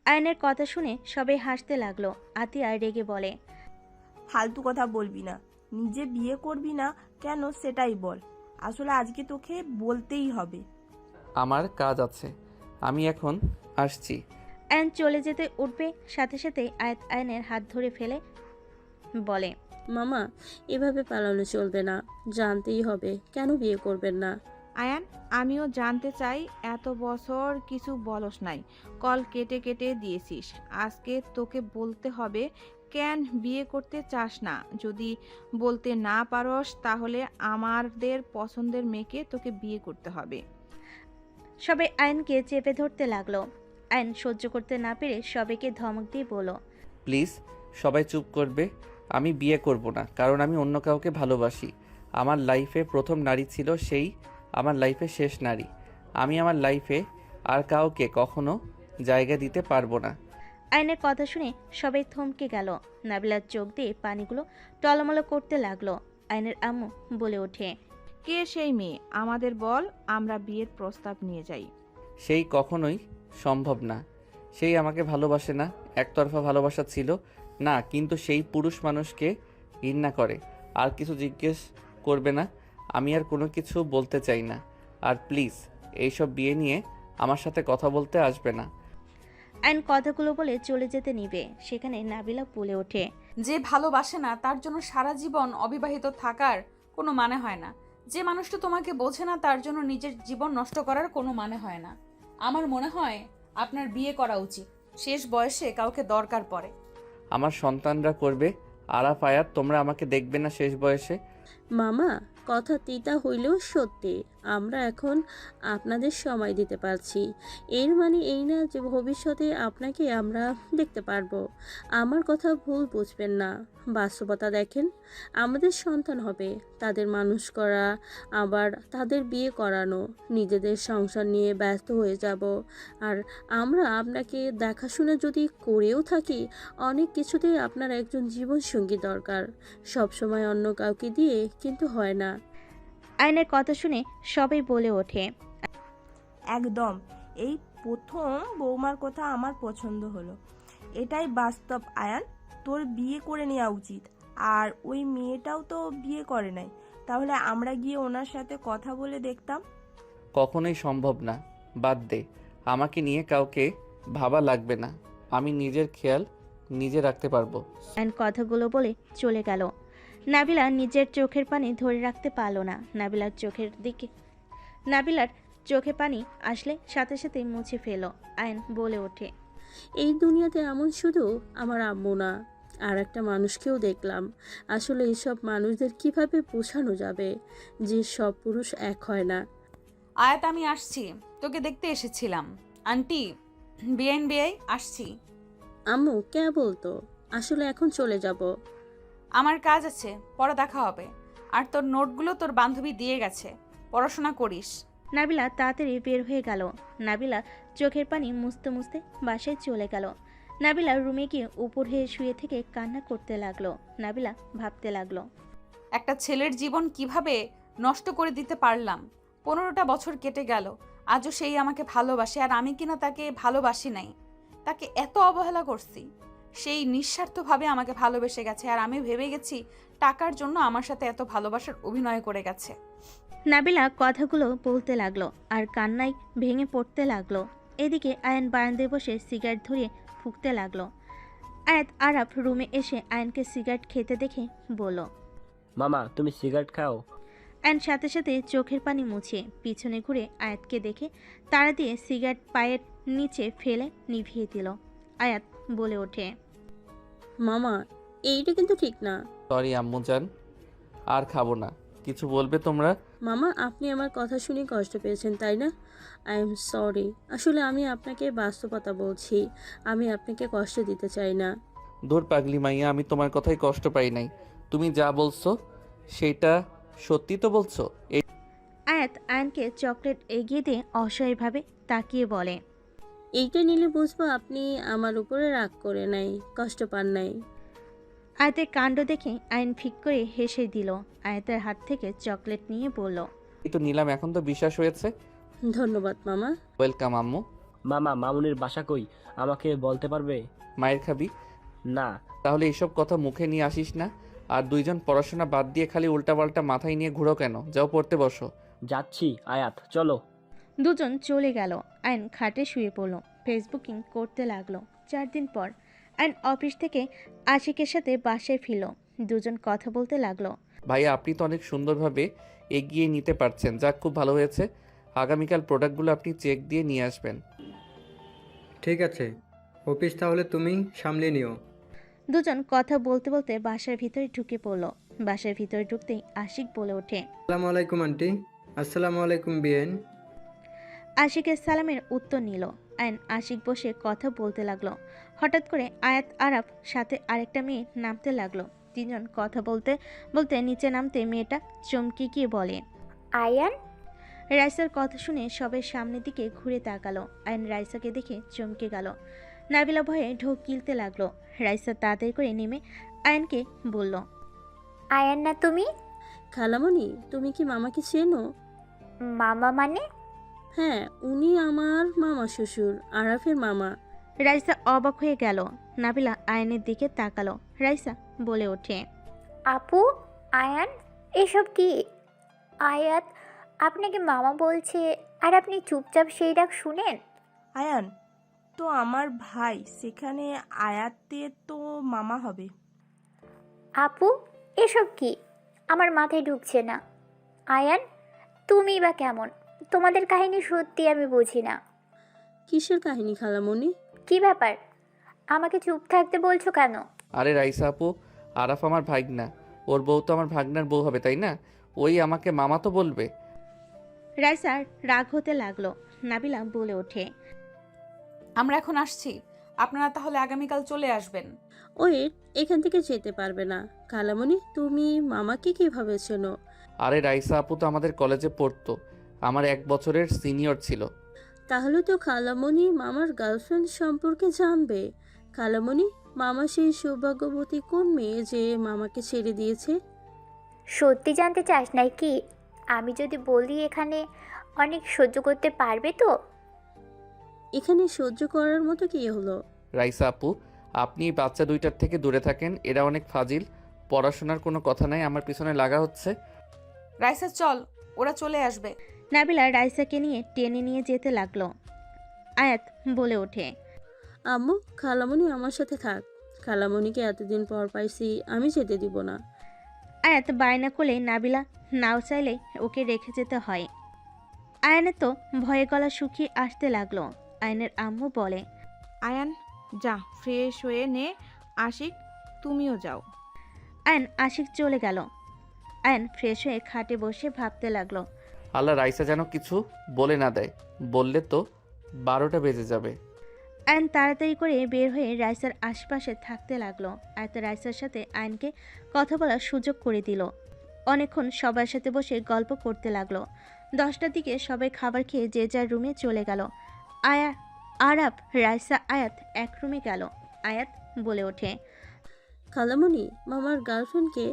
আয়নের কথা শুনে সবাই হাসতে লাগলো। আতিয়া রেগে বলে, ফালতু কথা বলবি না, নিজে বিয়ে করবি না কেন সেটাই বল। আসলে আজকে তোকে বলতেই হবে। আমার কাজ আছে, আমি এখন আসছি। আয়ন চলে যেতে উঠবে, সাথে সাথে আয়াত আয়নের হাত ধরে ফেলে বলে, মামা, এভাবে পালানো চলবে না, জানতেই হবে কেন বিয়ে করবেন না। আয়ান, আমিও জানতে চাই, এত বছর কিছু বলস নাই, কল কেটে কেটে দিয়েছিস। আজকে তোকে বলতে হবে কেন বিয়ে করতে চাস না। যদি বলতে না পারস তাহলে আমাদের পছন্দের মেয়েকে তোকে বিয়ে করতে হবে। সবাই আয়নকে চেপে ধরতে লাগলো। আয়ন সহ্য করতে না পেরে সবাইকে ধমক দিয়ে বলল, প্লিজ সবাই চুপ করবে। আমি বিয়ে করব না, কারণ আমি অন্য কাউকে ভালোবাসি। আমার লাইফে প্রথম নারী ছিল, সেই আমার লাইফে শেষ নারী। আমি আমার লাইফে আর কাউকে কখনো জায়গা দিতে পারবো না। আয়নের কথা শুনে সবাই থমকে গেল। নাবিলার চোখ দিয়ে পানিগুলো টলমলো করতে লাগলো। আয়নের আম্মু বলে ওঠে, কে সেই মেয়ে আমাদের বল, আমরা বিয়ের প্রস্তাব নিয়ে যাই। সেই কখনোই সম্ভব না। সেই আমাকে ভালোবাসে না, একতরফা ভালোবাসা ছিল না, কিন্তু সেই পুরুষ মানুষকে ঘৃণা করে। আর কিছু জিজ্ঞেস করবে না, আমি আর কোনো কিছু বলতে চাই না। আর প্লিজ এইসব বিয়ে নিয়ে আমার সাথে কথা বলতে আসবে না। আয়ন কথাগুলো বলে চলে যেতে নিবে, সেখানে নাবিলা বলে ওঠে, যে ভালোবাসে না তার জন্য সারা জীবন অবিবাহিত থাকার কোনো মানে হয় না। যে মানুষটা তোমাকে বোঝে না তার জন্য নিজের জীবন নষ্ট করার কোনো মানে হয় না। আমার মনে হয় আপনার বিয়ে করা উচিত। শেষ বয়সে কাউকে দরকার পড়ে। আমার সন্তানরা করবে। আরাফ আয়াত, তোমরা আমাকে দেখবে না শেষ বয়সে। মামা, কথা তিতা হইলেও সত্যি, আমরা এখন আপনাদের সময় দিতে পারছি। এর মানে এই না যে ভবিষ্যতে আপনাকে আমরা দেখতে পারবো। আমার কথা ভুল বুঝবেন না, বাস্তবতা দেখেন। আমাদের সন্তান হবে, তাদের মানুষ করা, আবার তাদের বিয়ে করানো, নিজেদের সংসার নিয়ে ব্যস্ত হয়ে যাব। আর আমরা আপনাকে দেখাশোনা যদি করেও থাকি, অনেক কিছুতেই আপনার একজন জীবনসঙ্গী দরকার। সবসময় অন্য কাউকে দিয়ে কিন্তু হয় না। আয়নের কথা শুনে সবাই বলে ওঠে, একদম, এই প্রথম বৌমার কথা আমার পছন্দ হলো। এটাই বাস্তব আয়ান, তোর বিয়ে করে নেওয়া উচিত। আর ওই মেয়েটাও তো বিয়ে করে নাই, তাহলে আমরা গিয়ে ওনার সাথে কথা বলে দেখতাম। কখনোই সম্ভব না, বাদ দে। আমাকে নিয়ে কাউকে ভাবা লাগবে না, আমি নিজের খেয়াল নিজে রাখতে পারবো। আয়ন কথাগুলো বলে চলে গেল। নাবিলা নিজের চোখের পানি ধরে রাখতে পারল না। নাবিলার চোখে পানি আসলে সাথে সাথে মুছে ফেল। আয়ন বলে ওঠে, এই দুনিয়াতে এমন শুধু আমার আম্মু না, আর একটা মানুষকেও দেখলাম। আসলে এইসব মানুষদের কিভাবে বোঝানো যাবে যে সব পুরুষ এক হয় না। আয়াত, আমি আসছি, তোকে দেখতে এসেছিলাম। আন্টি, বিআই আসছি। আম্মু কে বলতো? আসলে এখন চলে যাব। আমার কাজ আছে, পরে দেখা হবে। আর তোর নোটগুলো তোর বান্ধবী দিয়ে গেছে, পড়াশোনা করিস। নাবিলা তাড়াতাড়ি বের হয়ে গেল। নাবিলা চোখের পানি মুছতে মুছতে বাসায় চলে গেল। নাবিলা রুমে গিয়ে উপর হয়ে শুয়ে থেকে কান্না করতে লাগলো। নাবিলা ভাবতে লাগলো, একটা ছেলের জীবন কিভাবে নষ্ট করে দিতে পারলাম। 15টা বছর কেটে গেল, আজও সেই আমাকে ভালোবাসে, আর আমি কিনা তাকে ভালোবাসি নাই। তাকে এত অবহেলা করছি, সেই নিঃস্বার্থভাবে আমাকে ভালোবেসে গেছে, আর আমি ভেবে গেছি টাকার জন্য আমার সাথে এত ভালোবাসার অভিনয় করে গেছে। নাবিলা কথাগুলো বলতে লাগলো আর কান্নায় ভেঙে পড়তে লাগলো। এদিকে আয়ান বারান্দায় বসে সিগারেট ধরিয়ে ফুঁকতে লাগলো। আয়াত আরাফ রুমে এসে আয়ানকে সিগারেট খেতে দেখে বলল। মামা তুমি সিগারেট খাও? আয়ান সাথে সাথে চোখের পানি মুছিয়ে পিছনে ঘুরে আয়াতকে দেখে তাড়া দিয়ে সিগারেট পায়ের নিচে ফেলে নিভিয়ে দিল। আয়াত বলে ওঠে, মামা এইটা কিন্তু ঠিক না। সরি আম্মুজান, আর খাবো না। কিছু বলবে তোমরা? মামা আপনি আমার কথা শুনে কষ্ট পেয়েছেন তাই না? I am sorry. আসলে আমি আপনাকে বাস্তবতা বলছি, আমি আপনাকে কষ্ট দিতে চাই না। দূর পাগলি মাইয়া, আমি তোমার কথাই কষ্ট পাই নাই। তুমি যা বলছো সেটা সত্যি তো বলছো? এই আয়াত আয়ানকে চকলেট এগিয়ে দিয়ে অসহায়ভাবে তাকিয়ে বলে, এইটা নিলে বুঝবো আপনি আমার উপরে রাগ করে নাই, কষ্ট পান নাই। আয়াতের কাণ্ড দেখে আয়ন ফিক করে হেসে দিল। আয়াতের হাত থেকে চকলেট নিয়ে বলল, তো নিলাম, এখন তো বিশ্বাস হয়েছে। ধন্যবাদ মামা। ওয়েলকাম আম্মু। মামা মামুনির বাসা কই, আমাকে বলতে পারবে? মায়ের খাবি? না। তাহলে এসব কথা মুখে নিয়ে আসিস না। আর দুইজন পড়াশোনা বাদ দিয়ে খালি উল্টাপাল্টা মাথায় নিয়ে ঘুরো কেন? যাও পড়তে বসো। যাচ্ছি আয়াত, চলো। দুজন চলে গেল। আয়ন খাটে শুয়ে পড়ল, ফেসবুকিং করতে লাগলো। 4 দিন পর আয়ন অফিস থেকে আশিকের সাথে বাসায় ফিরল। দুজন কথা বলতে লাগলো। ভাইয়া আপনি তো অনেক সুন্দরভাবে এগিয়ে নিতে পারছেন, যাক খুব ভালো হয়েছে। আগামীকাল প্রোডাক্টগুলো আপনি চেক দিয়ে নিয়ে আসবেন। ঠিক আছে, অফিস তাহলে তুমি সামলে নিও। দুজন কথা বলতে বলতে বাসার ভিতরে ঢুকে পড়ল। বাসার ভিতরে ঢুকতেই আশিক বলে ওঠে, আসসালামু আলাইকুম আন্টি। আসসালামু আলাইকুম বিয়েন। আশিকের সালামের উত্তর নিল। আয়ন আশিক বসে কথা বলতে লাগলো। হঠাৎ করে আয়াত আরাফ সাথে আরেকটা মেয়ে নামতে লাগলো। তিনজন কথা বলতে বলতে নিচে নামতে মেয়েটা চমকে গিয়ে বলে, আয়ান। রাইসার কথা শুনে সবাই সামনের দিকে ঘুরে তাকালো। আয়ন রাইসাকে দেখে চমকে গেল। নাবিলা ভয়ে ঢোক গিলতে লাগলো। রাইসা তাড়াতাড়ি করে নেমে আয়নকে বলল, আয়ান না তুমি? খালামণি তুমি কি মামাকে চেনো? মামা মানে? হ্যাঁ, উনি আমার মামা শ্বশুর, আরাফের মামা। রাইসা অবাক হয়ে গেল। নাবিলা আয়নের দিকে তাকালো। রাইসা বলে ওঠে, আপু, আয়ান, এসব কি? আয়াত আপনাকে মামা বলছে আর আপনি চুপচাপ সেই ডাক শুনেন? আয়ান তো আমার ভাই, সেখানে আয়াতের তো মামা হবে। আপু, এসব কি? আমার মাথায় ঢুকছে না। আয়ান, তুমি বা কেমন? তোমাদের কাহিনী সত্যি আমি বুঝি না। কিসের কাহিনী খালামণি? কি ব্যাপার? আমাকে চুপ থাকতে বলছো কেন? আরে রাইসা আপু, আরাফ আমার ভাগনা, ওর বউ তো আমার ভাগনার বউ হবে তাই না? ওই আমাকে মামা তো বলবে। রাইসার রাগ হতে লাগলো। নাবিলা বলে ওঠে, আমরা এখন আসছি, আপনারা তাহলে আগামীকাল চলে আসবেন। ওয়েট, এখান থেকে যেতে পারবে না। খালামণি তুমি মামাকে কিভাবে চেনো? আরে রাইসা আপু তো আমাদের কলেজে পড়তো, আমার 1 বছরের সিনিয়র ছিল। তাহলে তো খালামণি মামার গার্লফ্রেন্ড সম্পর্কে জানবে। খালামণি, মামা সেই সৌভাগ্যবতী কোন মেয়ে যে মামাকে ছেড়ে দিয়েছে? সত্যি জানতে চাস নাকি? আমি যদি বলি এখানে অনেক সহ্য করতে পারবে তো? এখানে সহ্য করার মতো কি হলো? রাইসা আপু, আপনি এই বাচ্চা দুইটার থেকে দূরে থাকেন, এরা অনেক ফাজিল। পড়াশোনার কোনো কথা নাই, আমার পিছনে লাগা হচ্ছে। রাইসা চল, ওরা চলে আসবে। নাবিলা রাইসাকে নিয়ে টেনে নিয়ে যেতে লাগলো। আয়াত বলে ওঠে, আম্মু, খালামণি আমার সাথে থাক। খালামণিকে এতদিন পর পাইছি, আমি যেতে দিব না। আয়াত বায়না করলে নাবিলা নাও চাইলে ওকে রেখে যেতে হয়। আয়ানের তো ভয়ে গলা শুকিয়ে আসতে লাগলো। আয়নের আম্মু বলে, আয়ান যা ফ্রেশ হয়ে নে। আশিক তুমিও যাও। আয়ন আশিক চলে গেল। আয়ন ফ্রেশ হয়ে খাটে বসে ভাবতে লাগলো। আল্লাহ রাইসা যেন কিছু বলে না দেয়, বললে তো 12টা বেজে যাবে। আয়ন তাড়াতাড়ি করে বের হয়ে রাইসার আশপাশে থাকতে লাগলো। আয়ত রাইসার সাথে আয়নকে কথা বলার সুযোগ করে দিল। অনেকক্ষণ সবার সাথে বসে গল্প করতে লাগলো। 10টার দিকে সবাই খাবার খেয়ে যে যার রুমে চলে গেল। আরাব, রাইসা, আয়াত এক রুমে গেল। আয়াত বলে ওঠে, খালামণি, মামার গার্লফ্রেন্ডকে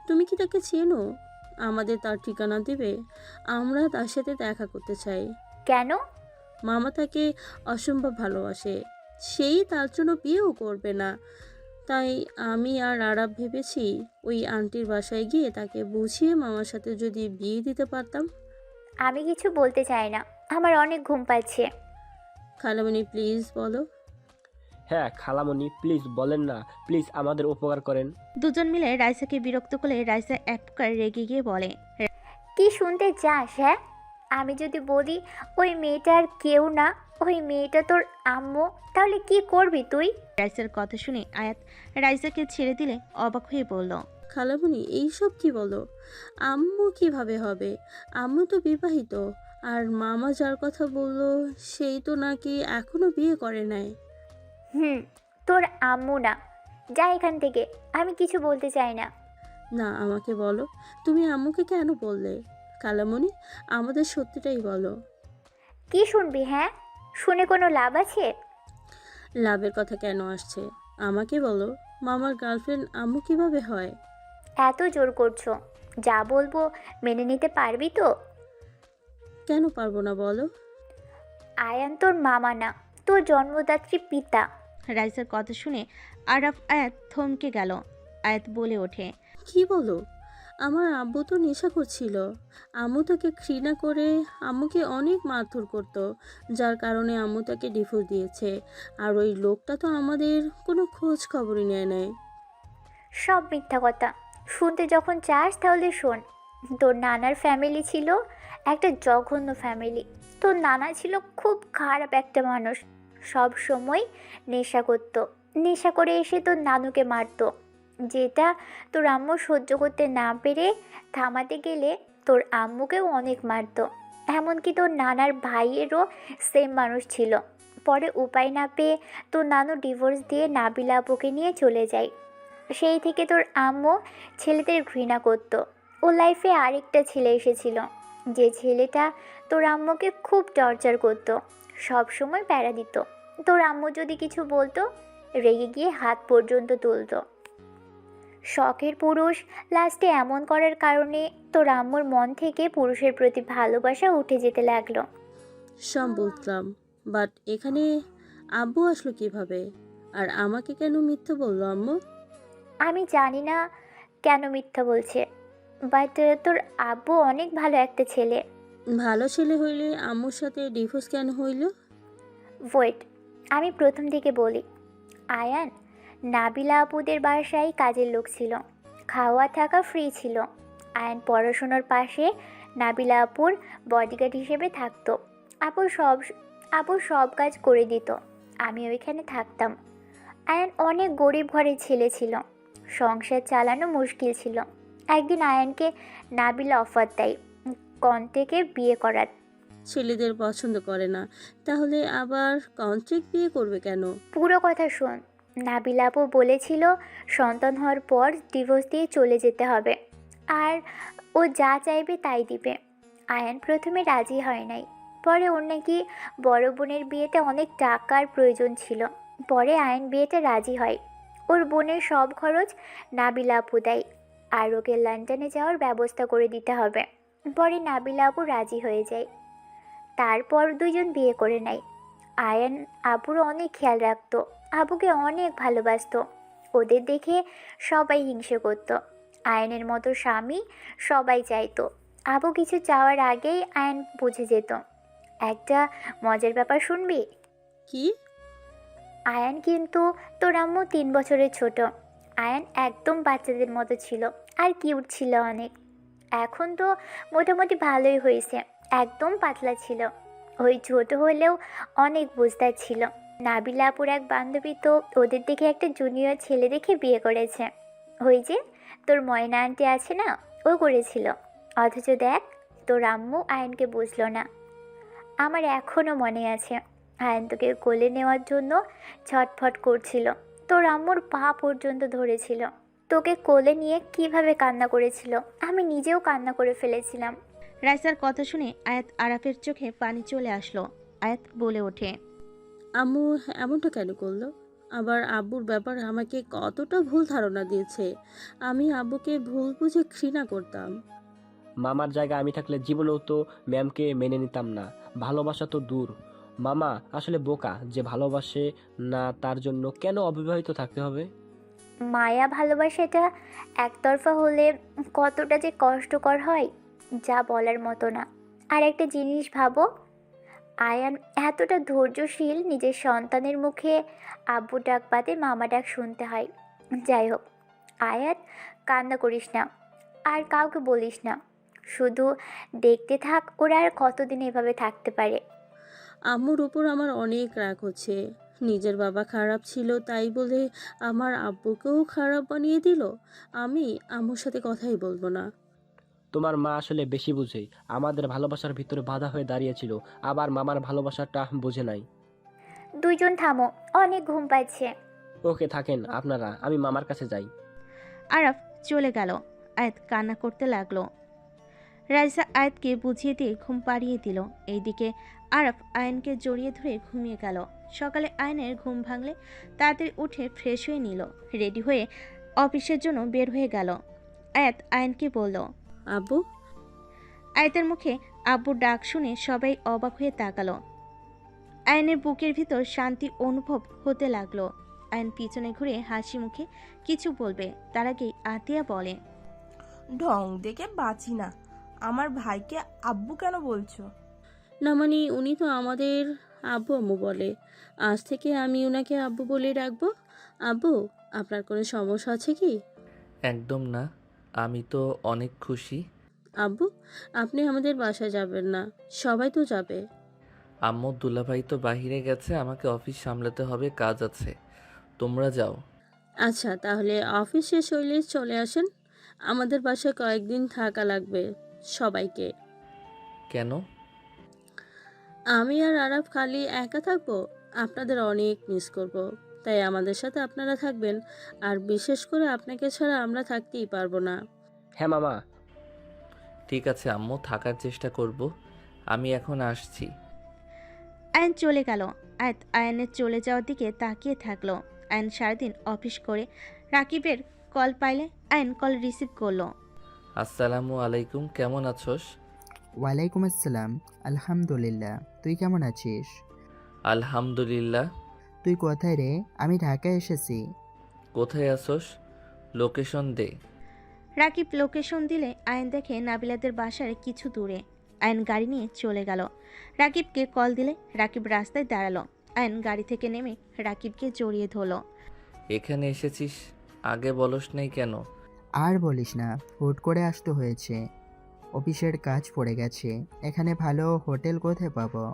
তুমি কি তাকে চেনো? আমাদের তার ঠিকানা দেবে? আমরা তার সাথে দেখা করতে চাই। কেন? মামা তাকে অসম্ভব ভালোবাসে, সেই তার জন্য বিয়েও করবে না। তাই আমি আর আরাব ভেবেছি ওই আন্টির বাসায় গিয়ে তাকে বুঝিয়ে মামার সাথে যদি বিয়ে দিতে পারতাম। আমি কিছু বলতে চাই না, আমার অনেক ঘুম পাচ্ছে। খালামণি প্লিজ বলো। হ্যাঁ খালামণি, প্লিজ বলেন না, প্লিজ আমাদের উপকার করেন। দুজন মিলে রাইসাকে বিরক্ত করলে রাইসা এক প্রকার রেগে গিয়ে বলে, কি শুনতে চাস? হ্যাঁ, আমি যদি বলি ওই মেয়েটা আর কেউ না, ওই মেয়েটা তোর আম্মু, তাহলে কি করবি তুই? রাইসার কথা শুনে আয়াত রাইসাকে ছেড়ে দিলে অবাক হয়ে বলল, খালামণি এইসব কি বলো? আম্মু কিভাবে হবে? আম্মু তো বিবাহিত, আর মামা যার কথা বললো সেই তো নাকি এখনো বিয়ে করে নাই। তোর আম্মু না, যা এখান থেকে, আমি কিছু বলতে চাই না। না, আমাকে বলো, তুমি আম্মুকে কেন বললে? খালামণি, আমাদের সত্যিটাই বলো। কি শুনবি? হ্যাঁ, শুনে কোনো লাভ আছে? লাভের কথা কেন আসছে? আমাকে বলো, মামার গার্লফ্রেন্ড আম্মু কিভাবে হয়? এত জোর করছো, যা বলবো মেনে নিতে পারবি তো? কেন পারবো না বলো? আয়ান তোর মামা না, তোর জন্মদাত্রী পিতা। রাইসার কথা শুনে আয়াত থমকে গেল। আয়াত বলে ওঠে, কি বলো? আমার আব্বু তো নেশা করছিল, আম্মু তাকে ঘৃণা করে আম্মুকে অনেক মারধর করত, যার কারণে আম্মু তাকে ডিভোর্স দিয়েছে। আর ওই লোকটা তো আমাদের কোনো খোঁজ খবরই নেয় নাই। সব মিথ্যা কথা। শুনতে যখন চাস তাহলে শোন। তোর নানার ফ্যামিলি ছিল একটা জঘন্য ফ্যামিলি। তোর নানা ছিল খুব খারাপ একটা মানুষ, সব সময় নেশা করত। নেশা করে এসে তোর নানুকে মারতো, যেটা তোর আম্মু সহ্য করতে না পেরে থামাতে গেলে তোর আম্মুকেও অনেক মারতো। এমনকি তোর নানার ভাইয়েরও সেম মানুষ ছিল। পরে উপায় না পেয়ে তোর নানু ডিভোর্স দিয়ে নাবিলা আপুকে নিয়ে চলে যায়। সেই থেকে তোর আম্মু ছেলেদের ঘৃণা করত। ও লাইফে আরেকটা ছেলে এসেছিল, যে ছেলেটা তোর আম্মুকে খুব টর্চার করত, সব সময় প্যারা দিত। তোর আম্মু যদি কিছু বলতো রেগে গিয়ে হাত পর্যন্ত তুলতো। শখের পুরুষ লাস্টে এমন করার কারণে তোর আম্মুর মন থেকে পুরুষের প্রতি ভালোবাসা উঠে যেতে লাগলো। সব বুঝলাম, বাট এখানে আব্বু আসলো কিভাবে? আর আমাকে কেন মিথ্যে বললো আম্মু? আমি জানি না কেন মিথ্যা বলছে, বাট তোর আব্বু অনেক ভালো একটা ছেলে। ভালো ছেলে হইলে আম্মুর সাথে ডিভোর্স কেন হইল? ওয়েট, আমি প্রথম দিকে বলি। আয়ান নাবিলা আপুদের বাসায় কাজের লোক ছিল, খাওয়া থাকা ফ্রি ছিল। আয়ান পড়াশোনার পাশে নাবিলা আপুর বডিগার্ড হিসেবে থাকতো। আপুর সব কাজ করে দিত, আমি ওইখানে থাকতাম। আয়ান অনেক গরিব ঘরের ছেলে ছিল, সংসার চালানো মুশকিল ছিল। একদিন আয়ানকে নাবিলা অফার দেয় কন্টেকে বিয়ে করার। ছেলেদের পছন্দ করে না, তাহলে আবার কন্ট্রাক্ট বিয়ে করবে কেন? পুরো কথা শোন। নাবিলা আপু বলেছিল সন্তান হওয়ার পর ডিভোর্স দিয়ে চলে যেতে হবে, আর ও যা চাইবে তাই দিবে। আয়ান প্রথমে রাজি হয় নাই, পরে ওর নাকি বড় বোনের বিয়েতে অনেক টাকার প্রয়োজন ছিল। পরে আয়ান বিয়েতে রাজি হয়। ওর বোনের সব খরচ নাবিলা আপু দেয়, আর ওকে লন্ডনে যাওয়ার ব্যবস্থা করে দিতে হবে। পরে নাবিলা আপু রাজি হয়ে যায়। তারপর দুজন বিয়ে করে নেয়। আয়ান আবুর অনেক খেয়াল রাখতো, আবুকে অনেক ভালোবাসতো। ওদের দেখে সবাই হিংসে করতো। আয়নের মতো স্বামী সবাই চাইতো। আবু কিছু চাওয়ার আগেই আয়ন বুঝে যেত। একটা মজার ব্যাপার শুনবি? কি? আয়ান কিন্তু তোর আম্মু 3 বছরের ছোট। আয়ান একদম বাচ্চাদের মতো ছিল, আর কিউট ছিল অনেক। এখন তো মোটামুটি ভালোই হয়েছে, একদম পাতলা ছিল। ওই ছোট হলেও অনেক বুঝদার ছিল। নাবিলা আপুর এক বান্ধবী তো ওদের দেখে একটা জুনিয়র ছেলে দেখে বিয়ে করেছে। ওই যে তোর ময়না আন্টি আছে না, ও করেছিল। অথচ দেখ, তোর আম্মু আয়নকে বুঝলো না। আমার এখনও মনে আছে, আয়ন তোকে কোলে নেওয়ার জন্য ছটফট করছিল, তোর আম্মুর পা পর্যন্ত ধরেছিল। তোকে কোলে নিয়ে কিভাবে কান্না করেছিল, আমি নিজেও কান্না করে ফেলেছিলাম। রাইসার কথা শুনে আয়াত আরাফের চোখে পানি চলে আসলো। আয়াত বলে ওঠে, আম্মু এমনটা কেন করলো? আবার আব্বুর ব্যাপারে আমাকে কতটা ভুল ধারণা দিয়েছে। আমি আব্বুকে ভুল বুঝে ঘৃণা করতাম। মামার জায়গায় আমি থাকলে জীবনেও তো ম্যামকে মেনে নিতাম না। ভালোবাসা তো দূর, মামা আসলে বোকা যে ভালোবাসে না তার জন্য কেন অবিবাহিত থাকতে হবে? মায়া ভালোবাসাটা একতরফা হলে কতটা যে কষ্টকর হয়, যা বলার মতো না। আর একটা জিনিস ভাবো, আয়ান এতটা ধৈর্যশীল, নিজের সন্তানের মুখে আব্বু ডাক বাদে মামা ডাক শুনতে হয়। যাই হোক, আয়াত কান্না করিস না, আর কাউকে বলিস না, শুধু দেখতে থাক ওরা আর কতদিন এভাবে থাকতে পারে। আম্মুর উপর আমার অনেক রাগ হচ্ছে। নিজের বাবা খারাপ ছিল তাই বলে আমার আব্বুকেও খারাপ বানিয়ে দিল। আমি আম্মুর সাথে কথাই বলবো না। তোমার মা আসলে বেশি বুঝে, আমাদের ভালোবাসার ভিতরে বাধা হয়ে দাঁড়িয়েছিল, আবার মামার ভালোবাসাটা বুঝে নাই। দুইজন থামো, অনেক ঘুম পাচ্ছে। ওকে থাকেন আপনারা, আমি মামার কাছে যাই। আরাফ চলে গেল। আয়াত কান্না করতে লাগলো। রাইসা আয়াতকে বুঝিয়ে দিয়ে ঘুম পাড়িয়ে দিল। এইদিকে আরাফ আয়নকে জড়িয়ে ধরে ঘুমিয়ে গেল। সকালে আয়নের ঘুম ভাঙলে তাড়াতাড়ি উঠে ফ্রেশ হয়ে নিল, রেডি হয়ে অফিসের জন্য বের হয়ে গেল। আয়াত আয়নকে বলল, আব্বু। আয়াতের মুখে আব্বুর ডাক শুনে সবাই অবাক হয়ে তাকালো। আয়নের বুকের ভিতর শান্তি অনুভব হতে লাগলো। আয়ন পিছনে ঘুরে হাসি মুখে কিছু বলবে, তার আগেই আতিয়া বলে, ঢং দেখে বাঁচি না। আমার ভাইকে আব্বু কেন বলছো? না মানে উনি তো আমাদের আব্বু আম্মু বলে, আজ থেকে আমি ওনাকে আব্বু বলে রাখবো। আব্বু, আপনার কোনো সমস্যা আছে কি? একদম না, আমি তো অনেক খুশি। আব্বু, আপনি আমাদের বাসায় যাবেন না? সবাই তো যাবে। আম্মু দুলাভাই তো বাইরে গেছে, আমাকে অফিস সামলাতে হবে, কাজ আছে। তোমরা যাও। আচ্ছা, তাহলে অফিস শেষ হইলে চলে আসেন। আমাদের বাসায় কয়েকদিন থাকা লাগবে সবাইকে। কেন? আমি আর আরাফ খালি একা থাকবো, আপনাদের অনেক মিস করব। তাই আমাদের সাথে আপনারা থাকবেন, আর বিশেষ করে আপনাকে ছাড়া আমরা থাকতেই পারবো না। হ্যাঁ মামা। ঠিক আছে আম্মু, থাকার চেষ্টা করব। আমি এখন আসছি। আয়ন চলে গেল। আয়াত আয়নের চলে যাওয়ার দিকে তাকিয়ে থাকলো। আয়ন সারাদিন অফিস করে রাকিবের কল পাইলে আয়ন কল রিসিভ করলো। আসসালামু আলাইকুম, কেমন আছোস? ওয়ালাইকুম আসসালাম। আলহামদুলিল্লাহ, তুই কেমন আছিস? আলহামদুলিল্লাহ। তুই কোথায় রে? আমি ঢাকায় এসেছি। কোথায় আছোস? লোকেশন দে। রাকিব লোকেশন দিলে আয়ন দেখে নাবিলাদের বাসার কিছু দূরে। আয়ন গাড়ি নিয়ে চলে গেল। রাকিবকে কল দিলে রাকিব রাস্তায় দাঁড়ালো। আয়ন গাড়ি থেকে নেমে রাকিবকে জড়িয়ে ধরল। এখানে এসেছিস, আগে বলস নাই কেন? আর বলিস না, হুট করে আসতে হয়েছে, অফিসের কাজ পড়ে গেছে। এখানে ভালো হোটেল কোথায় পাবো?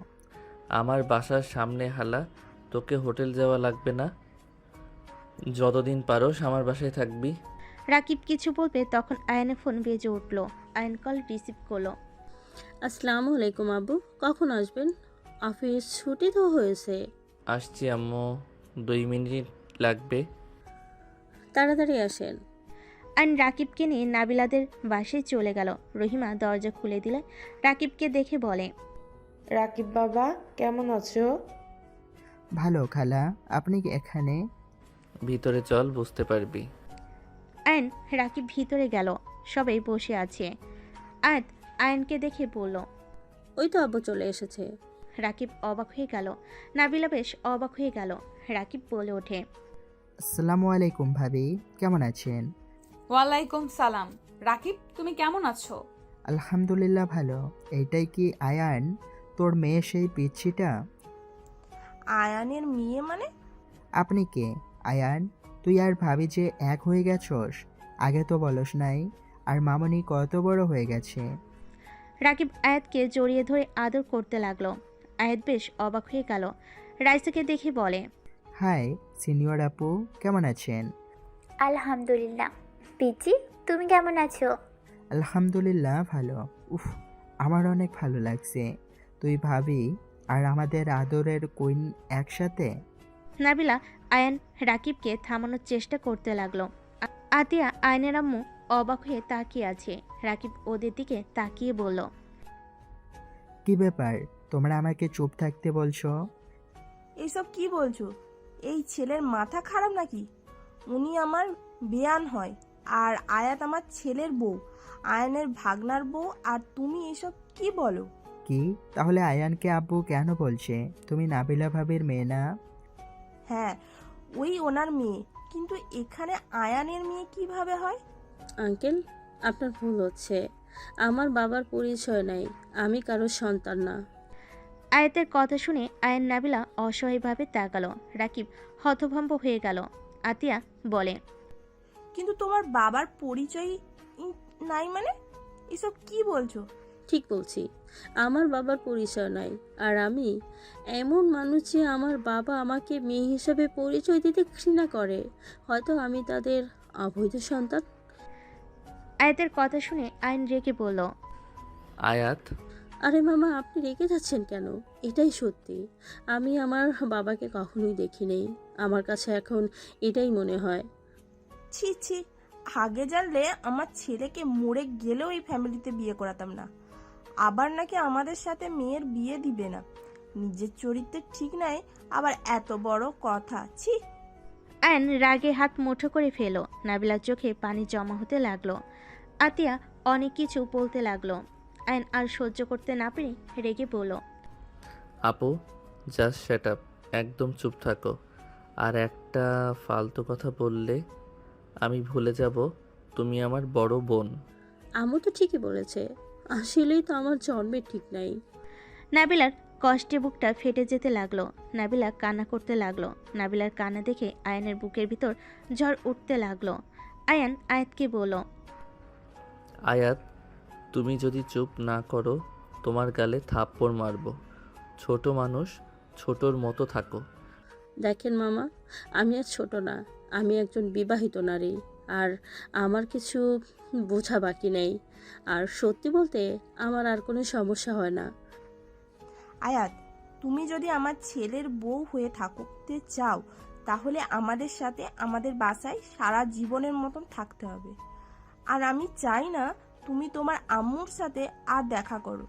আমার বাসার সামনে হালা, তোকে হোটেল যাওয়া লাগবে না। যতদিন পারোস আমার বাসায় থাকবি। রাকিব কিছু বলবে তখন আয়নের ফোন বেজে উঠল। আয়ন কল রিসিভ করলো। আসসালামু আলাইকুম আব্বু, কখন আসবেন? অফিস ছুটি তো হয়েছে। আসছি আম্মু, 2 মিনিট লাগবে। তাড়াতাড়ি আসেন। আয়ন রাকিবকে নিয়ে নাবিলাদের বাসায় চলে গেল। রহিমা দরজা খুলে দিলে রাকিবকে দেখে বলে, রাকিব বাবা কেমন আছো? ভালো খালা, আপনি কি এখানে? ভিতরে চল, বুঝতে পারবি। আয়ন রাকিব ভিতরে গেল। সবাই বসে আছে। আয়াত আয়নকে দেখে বলল, ওই তো আব্বু চলে এসেছে। রাকিব অবাক হয়ে গেল। নাবিলা বেশ অবাক হয়ে গেল। রাকিব বলে ওঠে, আসসালামু আলাইকুম ভাবি, কেমন আছেন? ওয়ালাইকুম সালাম। রাকিব, তুমি কেমন আছো? আলহামদুলিল্লাহ ভালো। এইটাই কি আয়ান, তোর মেয়ে সেই পিচ্ছিটা? আয়ানের মেয়ে মানে? আপনি কে আয়ান? তুই আর ভাবি যে এক হয়ে গেছস, আগে তো বলস নাই। আর মামনি কত বড় হয়ে গেছে। রাকিব আয়াতকে জড়িয়ে ধরে আদর করতে লাগলো। আয়াত বেশ অবাক হয়ে গেল। রাইসাকে দেখে বলে, হাই সিনিয়র আপু, কেমন আছেন? আলহামদুলিল্লাহ। পিচি, তুমি কেমন আছো? আলহামদুলিল্লাহ ভালো। উফ, আমার অনেক ভালো লাগছে। তুই ভাবি আর আমাদের আদরের কুইন একসাথে। নাবিলা আয়ান রাকিবকে থামানোর চেষ্টা করতে লাগলো। আতিয়া আয়নের আম্মু অবাক হয়ে তাকিয়ে আছে। রাকিব ওদের দিকে তাকিয়ে বলল, কি ব্যাপার, তোমরা আমাকে চুপ থাকতে বলছো? এইসব কি বলছো? এই ছেলের মাথা খারাপ নাকি? উনি আমার বেয়ান হয়, আর আয়াত আমার ছেলের বউ, আয়ানের ভাগনার বউ, আর তুমি এসব কি বলো? কি, তাহলে আয়ানকে আব্বু কেন বলছে? তুমি নাবিলা ভাবির মেয়ে না? হ্যাঁ, ওই ওনার মেয়ে, কিন্তু এখানে আয়ানের মেয়ে কিভাবে হয়? আঙ্কেল, আপনার ভুল হচ্ছে। আমার বাবার পরিচয় নাই, আমি কারোর সন্তান না। আয়াতের কথা শুনে আয়ান নাবিলা অসহায়ভাবে তাকালো। রাকিব হতভম্ব হয়ে গেল। আতিয়া বলে, কিন্তু তোমার বাবার পরিচয় নাই মানে? এসব কি বলছো? ঠিক বলছি, আমার বাবার পরিচয় নাই। আর আমি এমন মানুষ যে আমার বাবা আমাকে মেয়ে হিসেবে পরিচয় দিতে ঘৃণা করে। হয়তো আমি তাদের অবৈধ সন্তান। আয়াতের কথা শুনে আয়ন রেগে বলল, আয়াত, আরে মামা, আপনি রেগে যাচ্ছেন কেন? এটাই সত্যি, আমি আমার বাবাকে কখনোই দেখিনি। আমার কাছে এখন এটাই মনে হয়। ছি ছি, আগে জানলে আমার ছেলেকে মরে গেলেও এই ফ্যামিলিতে বিয়ে করাতাম না। আবার নাকি আমাদের সাথে মেয়ের বিয়ে দিবে না। নিজের চরিত্রে ঠিক নাই, আবার এত বড় কথা, ছি। আয়ন রাগে হাত মুঠো করে ফেলো। নাবিলার চোখে পানি জমা হতে লাগলো। আতিয়া অনেক কিছু বলতে লাগলো। আয়ন আর সহ্য করতে না পেরে রেগে বলল, আপু, জাস্ট শ্যাট আপ, একদম চুপ থাকো। আর একটা ফালতু কথা বললে আমি ভুলে যাব তুমি আমার বড় বোন। আমু তো ঠিকই বলেছে, আসলেই তো আমার জন্মের ঠিক নাই। নাবিলার কষ্টে বুকটা ফেটে যেতে লাগলো। নাবিলা কান্না করতে লাগলো। নাবিলার কান্না দেখে আয়নের বুকের ভিতর ঝড় উঠতে লাগলো। আয়ান আয়াতকে বলল, আয়াত, তুমি যদি চুপ না করো তোমার গালে থাপ্পড় মারবো। ছোট মানুষ, ছোটর মতো থাকো। দেখেন মামা, আমি আর ছোট না, আমি একজন বিবাহিত নারী। আর আমার কিছু বোঝা বাকি নেই। আর সত্যি বলতে আমার আর কোনো সমস্যা হয় না। আয়াত, তুমি যদি আমার ছেলের বউ হয়ে থাকতে চাও, তাহলে আমাদের সাথে আমাদের বাসায় সারা জীবনের মতন থাকতে হবে। আর আমি চাই না তুমি তোমার আম্মুর সাথে আর দেখা করো।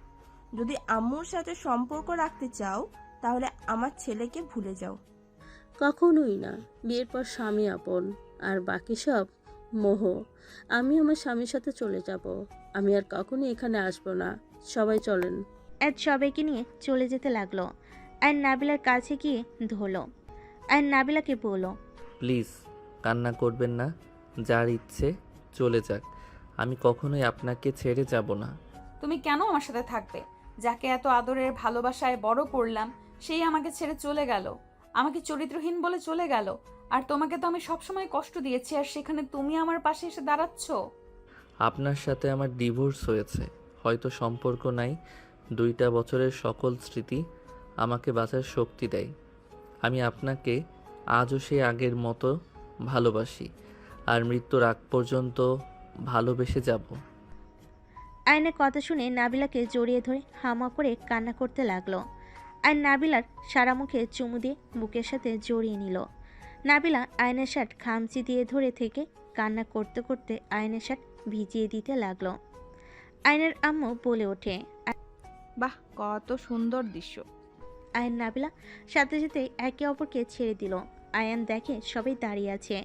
যদি আম্মুর সাথে সম্পর্ক রাখতে চাও, তাহলে আমার ছেলেকে ভুলে যাও। কখনোই না। বিয়ের পর স্বামী আপন, আর বাকি সব মোহ। আমি আমার স্বামীর সাথে চলে যাব। আমি আর কখনো এখানে আসবো না। সবাই চলেন। আয়াত সবাইকে নিয়ে চলে যেতে লাগলো। আয়ন নাবিলার কাছে গিয়ে ধরলো। আয়ন নাবিলাকে বলল, প্লিজ কান্না করবেন না, যার ইচ্ছে চলে যাক, আমি কখনোই আপনাকে ছেড়ে যাব না। তুমি কেন আমার সাথে থাকবে? যাকে এত আদরের ভালোবাসায় বড় করলাম, সেই আমাকে ছেড়ে চলে গেল, আমাকে চরিত্রহীন বলে চলে গেল। আর তোমাকে তো আমি সবসময় কষ্ট দিয়েছি, আর সেখানে তুমি আমার পাশে এসে দাঁড়াচ্ছ। আপনার সাথে আমার ডিভোর্স হয়েছে, হয়তো সম্পর্ক নাই, 2টা বছরের সকল স্মৃতি আমাকে বাঁচার শক্তি দেয়। আমি আপনাকে আজও সেই আগের মতো ভালোবাসি, আর মৃত্যুর আগ পর্যন্ত ভালোবেসে যাব। আয়নের কথা শুনে নাবিলাকে জড়িয়ে ধরে হামা করে কান্না করতে লাগলো। আয়ন নাবিলার সারা মুখে চুমু দিয়ে বুকের সাথে জড়িয়ে নিল। নাবিলা আয়নের শার্ট খামচি দিয়ে ধরে থেকে কান্না করতে করতে আয়নের শার্ট ভিজিয়ে দিতে লাগলো। আয়নের আম্মু বলে ওঠে, বাহ, কত সুন্দর দৃশ্য। আয়ন নাবিলা সাথে সাথে একে অপরকে ছেড়ে দিল। আয়ান দেখে সবাই দাঁড়িয়ে আছে।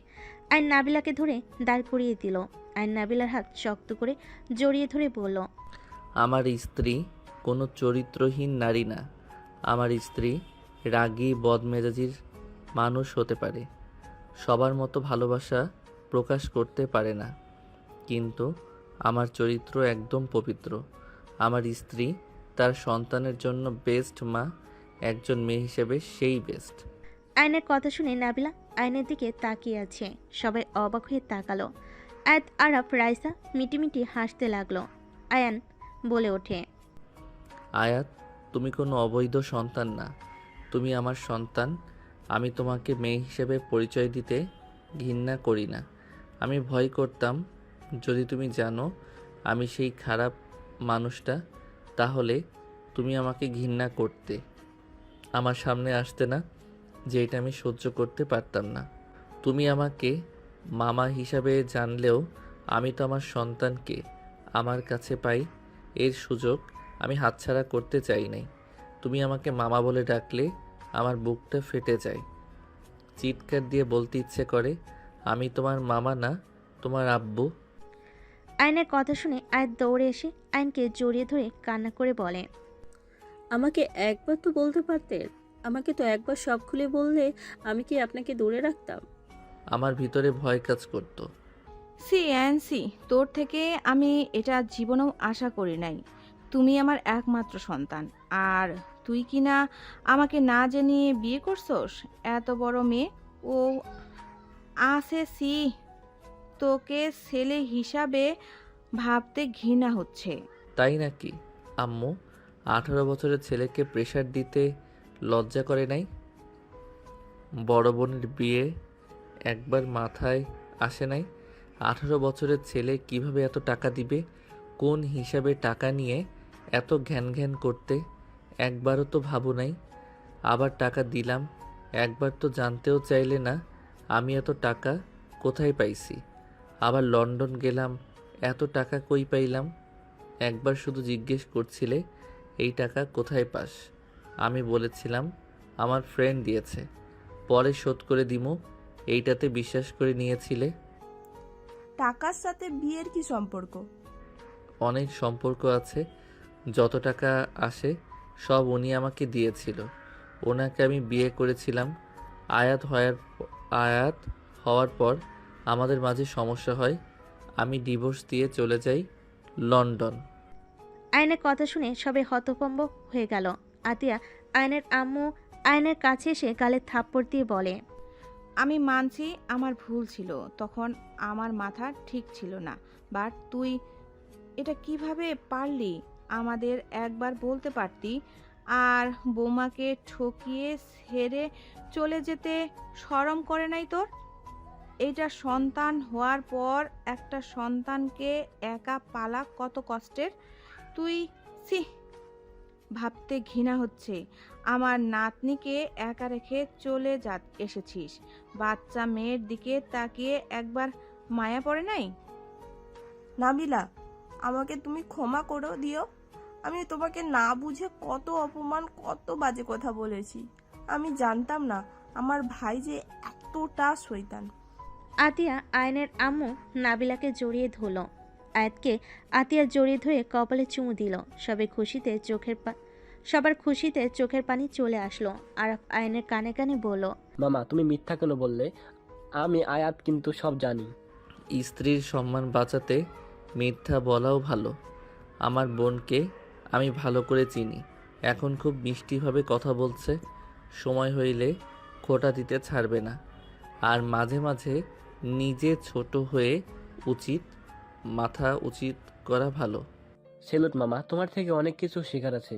আয়ন নাবিলাকে ধরে দাঁড় করিয়ে দিল। আয়ন নাবিলার হাত শক্ত করে জড়িয়ে ধরে বলল, আমার স্ত্রী কোনো চরিত্রহীন নারী না। আমার স্ত্রী রাগী বদমেজাজির মানুষ হতে পারে, সবার মতো ভালোবাসা প্রকাশ করতে পারে না, কিন্তু আমার চরিত্র একদম পবিত্র। আমার স্ত্রী তার সন্তানের জন্য বেস্ট মা, একজন মেয়ে হিসেবে সেই বেস্ট। আয়নের কথা শুনে নাবিলা আয়নের দিকে তাকিয়ে আছে। সবাই অবাক হয়ে তাকালো। আয়াত আরাফ রাইসা মিটিমিটি হাসতে লাগলো। আয়ান বলে ওঠে, আয়াত, তুমি কোনো অবৈধ সন্তান না, তুমি আমার সন্তান। আমি তোমাকে মেয়ে হিসেবে পরিচয় দিতে ঘৃণা করি না। আমি ভয় করতাম যদি তুমি জানো আমি সেই খারাপ মানুষটা, তাহলে তুমি আমাকে ঘৃণা করতে, আমার সামনে আসতে না, যে এটা আমি সহ্য করতে পারতাম না। তুমি আমাকে মামা হিসাবে জানলেও আমি তো আমার সন্তানকে আমার কাছে পাই, এর সুযোগ আমি হাতছাড়া করতে চাই নাই। তুমি আমাকে মামা বলে ডাকলে আমার বুকটা ফেটে যায়। চিৎকার দিয়ে বলতে ইচ্ছে করে, আমি তোমার মামা না, তোমার আব্বু। আয়নের কথা শুনে আয়াত দৌড়ে এসে আয়নকে জড়িয়ে ধরে কান্না করে বলে, আমাকে একবার তো বলতে পারতেন। আমাকে তো একবার সব খুলে বললে আমি কি আপনাকে দূরে রাখতাম? আমার ভিতরে ভয় কাজ করতো। সি অ্যান্সি, তোর থেকে আমি এটা জীবনেও আশা করি নাই। তুমি আমার একমাত্র সন্তান, আর তুই কি না আমাকে না জানিয়ে বিয়ে করছস? এত বড় মেয়ে ও আছে, সি তোকে ছেলে হিসাবে ভাবতে ঘৃণা হচ্ছে। তাই নাকি আম্মু? 18 বছরের ছেলেকে প্রেশার দিতে লজ্জা করে নাই? বড় বোনের বিয়ে একবার মাথায় আসে নাই? 18 বছরের ছেলে কিভাবে এত টাকা দিবে? কোন হিসাবে টাকা নিয়ে এত ঘ্যান ঘ্যান করতে একবারও তো ভাবো নাই। আবার টাকা দিলাম, একবার তো জানতেও চাইলে না আমি এত টাকা কোথায় পাইছি। আবার লন্ডন গেলাম, এত টাকা কই পাইলাম? একবার শুধু জিজ্ঞেস করছিলে এই টাকা কোথায় পাস। আমি বলেছিলাম আমার ফ্রেন্ড দিয়েছে, পরে শোধ করে দিমু। এইটাতে বিশ্বাস করে নিয়েছিলে। টাকার সাথে বিয়ের কি সম্পর্ক? অনেক সম্পর্ক আছে। যত টাকা আসে সব উনি আমাকে দিয়েছিল। ওনাকে আমি বিয়ে করেছিলাম। আয়াত হওয়ার পর আমাদের মাঝে সমস্যা হয়, আমি ডিভোর্স দিয়ে চলে যাই লন্ডন। আয়নের কথা শুনে সবাই হতভম্ব হয়ে গেল। আতিয়া আয়নের আম্মু আয়নের কাছে এসে গালে থাপ্পড় দিয়ে বলে, আমি মানছি আমার ভুল ছিল, তখন আমার মাথা ঠিক ছিল না। বাট তুই এটা কিভাবে পারলি? আমাদের একবার বলতে পারতি। আর বৌমাকে ঠকিয়ে ছেড়ে চলে যেতে শরম করে নাই তোর? এইটা সন্তান হওয়ার পর একটা সন্তানকে একা পালা কত কষ্টের। তুই ছি, ভাবতে ঘৃণা হচ্ছে। আমার নাতনিকে একা রেখে চলে এসেছিস। বাচ্চা মেয়ের দিকে তাকিয়ে একবার মায়া পড়ে নাই? নাবিলা, আমাকে তুমি ক্ষমা করে দিও। আমি তোমাকে না বুঝে কত অপমান, কত বাজে কথা বলেছি। আমি জানতাম না আমার ভাই যে এতটা শয়তান। আতিয়া আয়নের আম্মু নাবিলাকে জড়িয়ে ধরল। আয়াতকে আতিয়া জড়িয়ে ধরে কপালে চুমু দিল। সবার খুশিতে চোখের পানি চলে আসলো। আরাফ আয়নের কানে কানে বলল, মামা তুমি মিথ্যা কেন বললে? আমি আয়াত কিন্তু সব জানি। স্ত্রীর সম্মান বাঁচাতে মিথ্যা বলাও ভালো। আমার বোনকে আমি ভালো করে চিনি। এখন খুব মিষ্টিভাবে কথা বলছে। সময় হইলে খোঁটা দিতে ছাড়বে না। আর মাঝে মাঝে নিজে ছোট হয়ে মাথা উচিত করা ভালো। সেলুট মামা, তোমার থেকে অনেক কিছু শেখার আছে।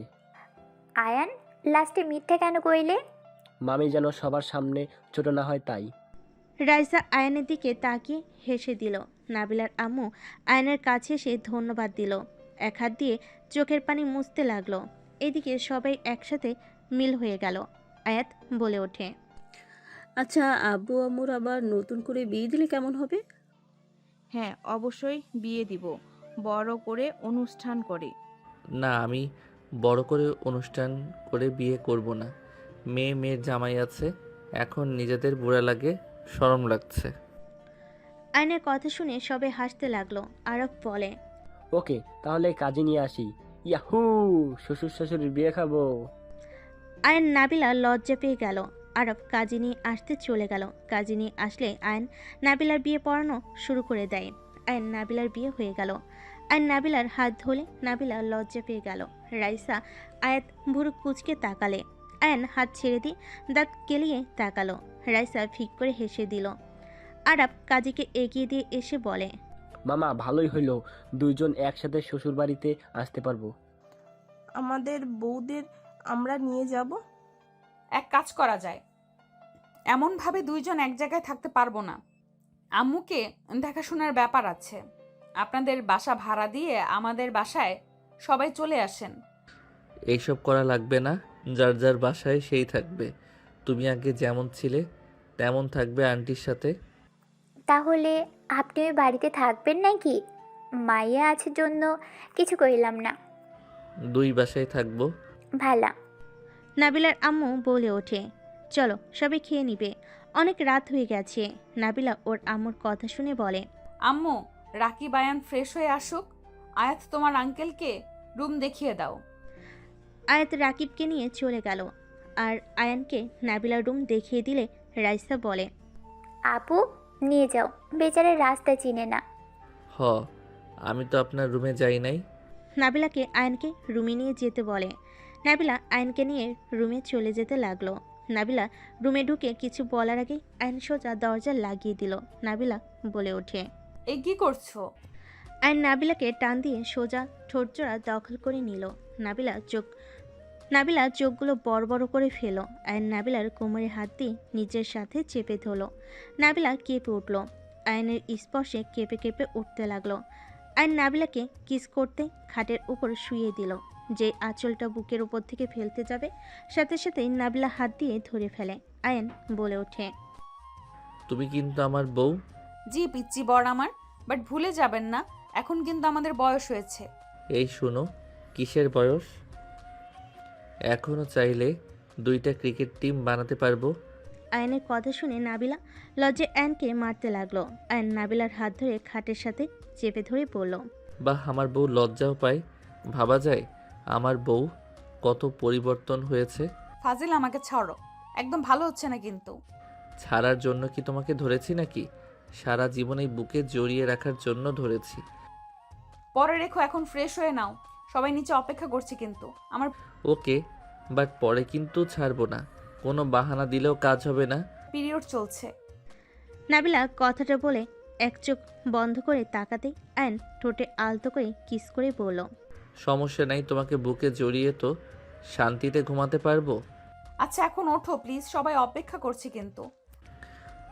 আয়ান, লাস্টে মিথ্যা কেন কইলে? মামি যেন সবার সামনে ছোট না হয় তাই। রাইসা আয়নের দিকে তাকিয়ে হেসে দিল। নাবিলার আম্মু আয়নের কাছে এসে ধন্যবাদ দিল। এক হাত দিয়ে চোখের পানি মুছতে লাগলো। এদিকে সবাই একসাথে মিল হয়ে গেল। আয়াত বলে ওঠে, আচ্ছা, আব্বু আম্মুর আবার নতুন করে বিয়ে দিলে কেমন হবে? হ্যাঁ, অবশ্যই বিয়ে দিব, বড় করে অনুষ্ঠান করে। না, আমি বড় করে অনুষ্ঠান করে বিয়ে করব না। মেয়ের জামাই আছে, এখন নিজেদের বুড়া লাগে, শরম লাগছে। আয়নের কথা শুনে সবাই হাসতে লাগলো। আরব বলে, ওকে, তাহলে কাজে নিয়ে আসি। ইয়াহু, শ্বশুর শাশুড়ির বিয়ে খাবো। আয়ন নাবিলা লজ্জা পেয়ে গেল। আরব কাজী নিয়ে আসতে চলে গেল। কাজী নিয়ে আসলে আয়ন নাবিলার বিয়ে পড়ানো শুরু করে দেয়। আয়ন নাবিলার বিয়ে হয়ে গেল। আয়ন নাবিলার হাত ধরে নাবিলা লজ্জা পেয়ে গেল। রাইসা আয়াত ভুরু কুচকে তাকালে। আয়ন হাত ছেড়ে দিয়ে দাঁত কেলিয়ে তাকালো। রাইসা ফিক করে হেসে দিল। আরব কাজীকে এগিয়ে দিয়ে এসে বলে, মামা ভালোই হইলো, দুইজন একসাথে শ্বশুর বাড়িতে আসতে পারবো। আমাদের বউদের আমরা নিয়ে যাব। এক কাজ করা যায়, এমনভাবে দুইজন এক জায়গায় থাকতে পারবো না। আম্মুকে দেখাশোনার ব্যাপার আছে। আপনাদের বাসা ভাড়া দিয়ে আমাদের বাসায় সবাই চলে আসেন। এইসব করা লাগবে না, যার যার বাসায় সেই থাকবে। তুমি আগে যেমন ছিলে তেমন থাকবে আন্টির সাথে। তাহলে আপনি ওই বাড়িতে থাকবেন নাকি? মাইয়া আছে জন্য কিছু কইলাম না। 2 বাসায় থাকবো। ভালা। নাবিলার আম্মু বলে ওঠে, চলো সবাই খেয়ে নিবে, অনেক রাত হয়ে গেছে। নাবিলা ওর আম্মুর কথা শুনে বলে, আম্মু, রাকিব আয়ান ফ্রেশ হয়ে আসুক। আয়াত, তোমার আঙ্কেলকে রুম দেখিয়ে দাও। আয়াত রাকিবকে নিয়ে চলে গেল। আর আয়ানকে নাবিলার রুম দেখিয়ে দিলে রাইসা বলে, আপু নিয়ে যাও, বেচারা রাস্তা চিনে না। হ, আমি তো আপনার রুমে যাই নাই। নাবিলাকে আয়নকে রুমে নিয়ে যেতে বলে। নাবিলা আয়নকে নিয়ে রুমে চলে যেতে লাগলো। নাবিলা রুমে ঢুকে কিছু বলার আগেই আয়ন সোজা দরজা লাগিয়ে দিল। নাবিলা বলে ওঠে, এই কি করছো? আয়ন নাবিলাকে টান দিয়ে সোজা ঠোঁটজোড়া দখল করে নিল। নাবিলা চোখগুলো বড় বড় করে ফেল। আয়ন নাবিলার কোমরে হাত দিয়ে নিজের সাথে চেপে ধরল। নাবিলা কেঁপে উঠল। আয়নের স্পর্শে কেঁপে কেঁপে উঠতে লাগলো। আয়ন নাবিলাকে কিস করতে খাটের উপর শুইয়ে দিল। যে আঁচলটা বুকের উপর থেকে ফেলতে যাবে, সাথে সাথেই নাবিলা হাত দিয়ে ধরে ফেলে। আয়ন বলে ওঠে, তুমি কিন্তু আমার বউ। জি পিচ্চি বর আমার, বাট ভুলে যাবেন না এখন কিন্তু আমাদের বয়স হয়েছে। এই শোনো, কিসের বয়স? এখনো চাইলে 2টা ক্রিকেট টিম বানাতে পারবো। আয়নের কথা শুনে নাবিলা লজ্জে আয়নকে মারতে লাগলো। আয়ন নাবিলার হাত ধরে খাটের সাথে চেপে ধরে বলল, বাহ, আমার বউ লজ্জাও পায়। ভাবা যায় আমার বউ কত পরিবর্তন হয়েছে। ফাজিল, আমাকে ছাড়ো, একদম ভালো হচ্ছে না কিন্তু। ছাড়ার জন্য কি তোমাকে ধরেছি নাকি? সারা জীবন এই বুকে জড়িয়ে রাখার জন্য ধরেছি। পরে রেখো, এখন ফ্রেশ হয়ে নাও, সবাই নিচে অপেক্ষা করছে কিন্তু আমার। ওকে, বাট পরে কিন্তু ছাড়বো না। কোনো বাহানা দিলেও কাজ হবে না। পিরিয়ড চলছে। নাবিলা কথাটা বলে এক চোখ বন্ধ করে তাকাতে আয়ন ঠোঁটে আলতো করে কিস করে বলল, সমস্যা নাই, তোমাকে বুকে জড়িয়ে তো শান্তিতে ঘুমাতে পারবো। আচ্ছা এখন ওঠো প্লিজ, সবাই অপেক্ষা করছে কিন্তু।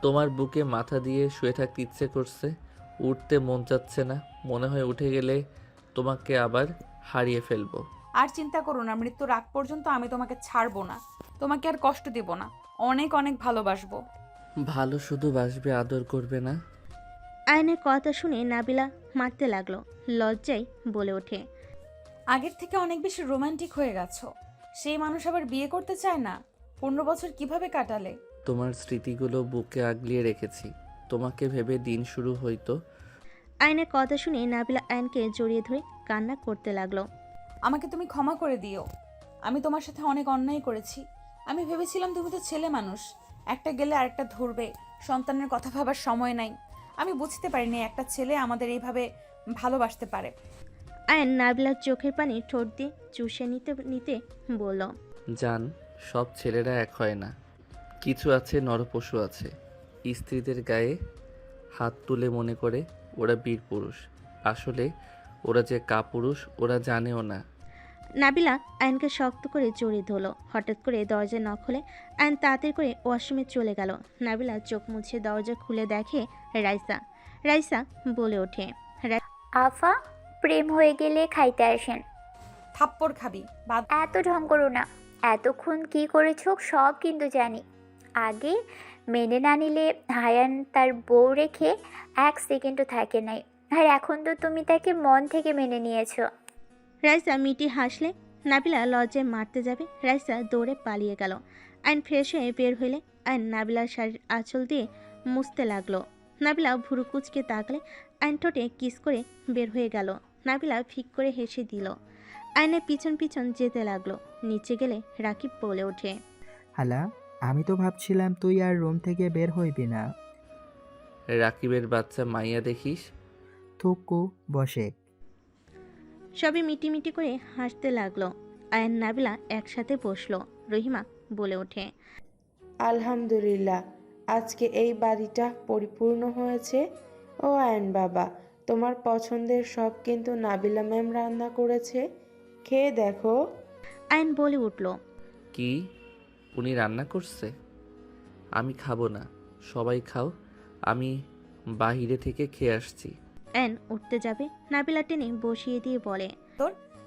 তোমার বুকে মাথা দিয়ে শুয়ে থাকতে ইচ্ছে করছে, উঠতে মন চাচ্ছে না। মনে হয় উঠে গেলে তোমাকে আবার হারিয়ে ফেলবো। আর চিন্তা করো না, মৃত্যুর আগ পর্যন্ত আমি তোমাকে ছাড়বো না, তোমাকে আর কষ্ট দেব না, অনেক অনেক ভালোবাসবো। ভালো শুধু বাসবে, আদর করবে না। আয়নের কথা শুনে নাবিলা মারতে লাগলো। লজ্জায় বলে ওঠে, আগের থেকে অনেক বেশি রোমান্টিক হয়ে গেছো। সেই মানুষ আবার বিয়ে করতে চায় না? 15 বছর কিভাবে কাটালে? তোমার স্মৃতিগুলো বুকে আগলিয়ে রেখেছি, তোমাকে ভেবে দিন শুরু হইতো। আয়নের কথা শুনে নাবিলা আয়নকে জড়িয়ে ধরে কান্না করতে লাগলো। আমাকে তুমি ক্ষমা করে দিও, আমি তোমার সাথে অনেক অন্যায় করেছি। আমি ভেবেছিলাম তুমি তো ছেলে মানুষ, একটা গেলে আরেকটা ধরবে, সন্তানের কথা ভাবার সময় নাই। আমি বুঝতে পারিনি একটা ছেলে আমাদের এইভাবে ভালোবাসতে পারে। আয়ন নাবিলার চোখের পানি ঠোঁট দিয়ে চুষে নিতে নিতে বলল, জান, সব ছেলেরা এক হয় না। কিছু আছে নরপশু আছে, স্ত্রীদের গায়ে হাত তুলে মনে করে ওরা বীর পুরুষ। আসলে ওরা যে কাপুরুষ ওরা জানেও না। নাবিলা আয়নকে শক্ত করে জড়িয়ে ধরল। হঠাৎ করে দরজা নক হলে আয়ন তাড়াতাড়ি করে ওয়াশরুমে চলে গেল। নাবিলা চোখ মুছে দরজা খুলে দেখে রাইসা বলে ওঠে, আফা, প্রেম হয়ে গেলে খাইতে আসেন। থাপ্পড় খাবি, বাদ। এত ঢং করো না, এতক্ষণ কি করেছো সব কিন্তু জানি। আগে মেনে না নিলে হায়ান তার বউ রেখে 1 সেকেন্ডও থাকে নাই, আর এখন তো তুমি তাকে মন থেকে মেনে নিয়েছো। রাইসা মিটি হাসলে নাবিলা লজ্জায় মারতে যাবে, রাইসা দৌড়ে পালিয়ে গেল। আয়ন ফ্রেশ হয়ে বের হইলে আয়ন নাবিলার শাড়ির আঁচল দিয়ে মুছতে লাগলো। নাবিলা ভুরু কুচকে তাকলে আয়ন ঠোঁটে কিস করে বের হয়ে গেল। নাবিলা ফিক করে হেসে দিল। আয়নের পিছন পিছন যেতে লাগলো। নিচে গেলে রাকিব বলে ওঠে, হালা, আমি তো ভাবছিলাম তুই আর রুম থেকে বের হইবি না। রাকিবের বাচ্চা মাইয়া দেখিস। থুকু বসে। সবই মিটি করে হাসতে লাগলো। আয়ন নাবিলা একসাথে বসলো। রহিমা বলে ওঠে, আলহামদুলিল্লাহ, আজকে এই বাড়িটা পরিপূর্ণ হয়েছে। ও আয়ন বাবা, তোমার পছন্দের সব কিন্তু নাবিলা ম্যাম রান্না করেছে, খেয়ে দেখো। আয়ন বলে উঠল, কি উনি রান্না করছে? আমি খাবো না, সবাই খাও, আমি বাহিরে থেকে খেয়ে আসছি। আয়ন উঠতে যাবে, নাবিলা টেনে বসিয়ে দিয়ে বলে,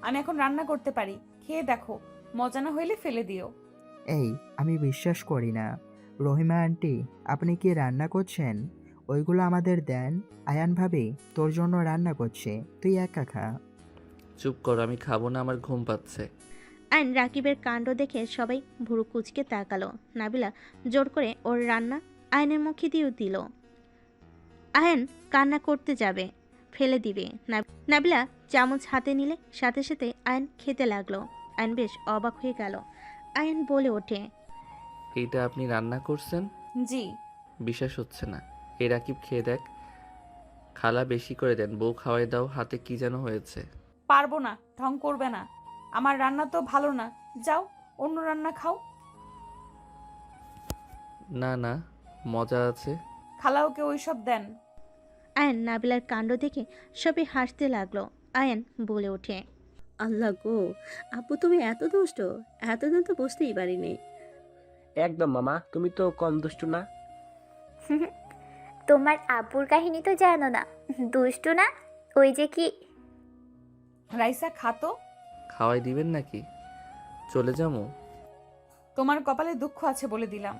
আমি এখন রান্না করতে পারি, খেয়ে দেখো, মজা না হইলে ফেলে দিও। এই, আমি বিশ্বাস করি না। রহিমা আন্টি, আপনি কি রান্না করছেন? ওইগুলো আমাদের দেন। আয়ান ভাবি তোর জন্য রান্না করছে, তুই একা খা। চুপ করো, আমি খাবো না, আমার ঘুম পাচ্ছে। আয়ন রাকিবের কাণ্ড দেখে সবাই ভুরু কুচকে তাকালো। নাবিলা জোর করে ওর রান্না আয়নের মুখে দিয়েও দিল। আয়ন কান্না করতে যাবে, ফেলে দিবে। নাবিলা চামচ হাতে নিলে সাথে সাথে আয়ন খেতে লাগলো। আয়ন বেশ অবাক হয়ে গেল। আয়ন বলে ওঠে, এইটা আপনি রান্না করছেন? জি। বিশ্বাস হচ্ছে না। এই রাকিব, খেয়ে দেখ। খালা বেশি করে দেন, বউ খাওয়াই দাও, হাতে কি যেন হয়েছে। পারবো না, ঢং করবে না। আমার রান্না তো ভালো না, যাও অন্য রান্না খাও। না না, মজা আছে। খালাওকে ওইসব দেন। আয়ন নাবিলার কাণ্ড দেখে সবাই হাসতে লাগলো। আয়ন বলে ওঠে, আল্লাহ গো, আপু তুমি এত দুষ্ট, এতদিন তো বুঝতেই পারিনি। একদম মামা, তুমি তো কম দুষ্টু না। তোমার আব্বুর কাহিনী তো জানো না, দুষ্টু না। ওই যে কি, রাইসা খাতো। খাওয়াই দিবেন নাকি? চলে যাবো? তোমার কপালে দুঃখ আছে বলে দিলাম।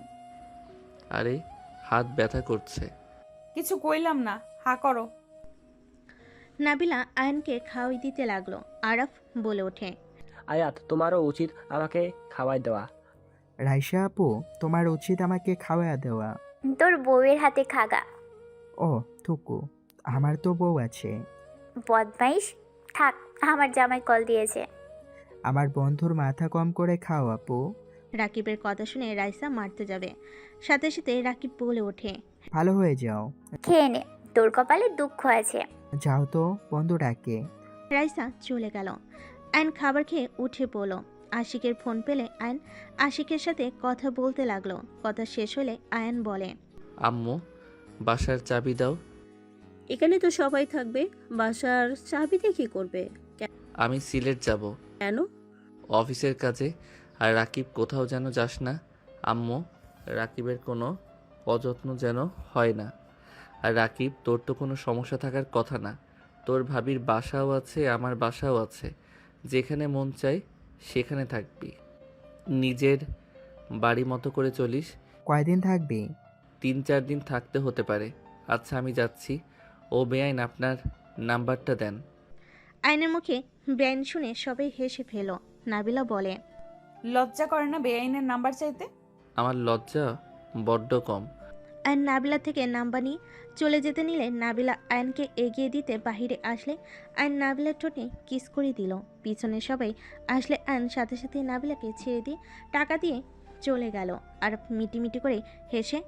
আরে হাত ব্যথা করছে। কিছু কইলাম না, হা করো। নাবিলা আয়নকে খাওয়াই দিতে লাগলো। আরাফ বলে ওঠে, আয়াত, তোমারও উচিত আমাকে খাওয়াই দেওয়া। রাইসা আপু, তোমার উচিত আমাকে খাওয়া দেওয়া। তোর বউয়ের হাতে খাগা। ও থুকু, আমার তো বউ আছে। বদমাইশ, থাক, আমার জামাই কল দিয়েছে। আমার বন্ধুর মাথা কম করে খাও আপু। রাকিবের কথা শুনে রাইসা মারতে যাবে, সাথে সাথে রাকিব বলে ওঠে, ভালো হয়ে যাও। খেয়ে নে, তোর কপালে দুঃখ আছে। যাও তো, বন্ধু ডাকে। রাইসা চলে গেল। আয়ন খাবার খেয়ে উঠে পড়ল। আশিকের ফোন পেলে আয়ন আশিকের সাথে কথা বলতে লাগলো। কথা শেষ হলে আয়ন বলে, আম্মু, বাসার চাবি দাও। এখানে তো সবাই থাকবে, বাসার চাবিতে কি করবে? আমি সিলেট যাব কেন? অফিসের কাজে। আর রাকিব, কোথাও যেন যাস না। আম্মু, রাকিবের কোনো অযত্ন যেন হয় না। আর রাকিব, তোর তো কোনো সমস্যা থাকার কথা না। তোর ভাবির বাসাও আছে, আমার বাসাও আছে। যেখানে মন চায় সেখানে থাকবি। নিজের বাড়ি মতো করে চলিস। কয়দিন থাকবি? 3-4 দিন থাকতে হতে পারে। আচ্ছা, আমি যাচ্ছি। ও বেআইন, আপনার নাম্বারটা দেন। আয়নের মুখে ব্যান শুনে সবাই হেসে ফেল। নাবিলা বলে, লজ্জা করে না বেআইনের নাম্বার চাইতে? আমার লজ্জা বড্ড কম। আয়ন নাবিলা থেকে নাম্বার নিয়ে চলে যেতে নিলে নাবিলা আয়নকে এগিয়ে দিতে বাহিরে আসলে আয়ন নাবিলার ঠোঁটে কিস করে দিল। পিছনে সবাই আসলে আয়ন সাথে সাথে নাবিলাকে ছেড়ে দিয়ে টাকা দিয়ে চলে গেল। আর মিটিমিটি করে হেসে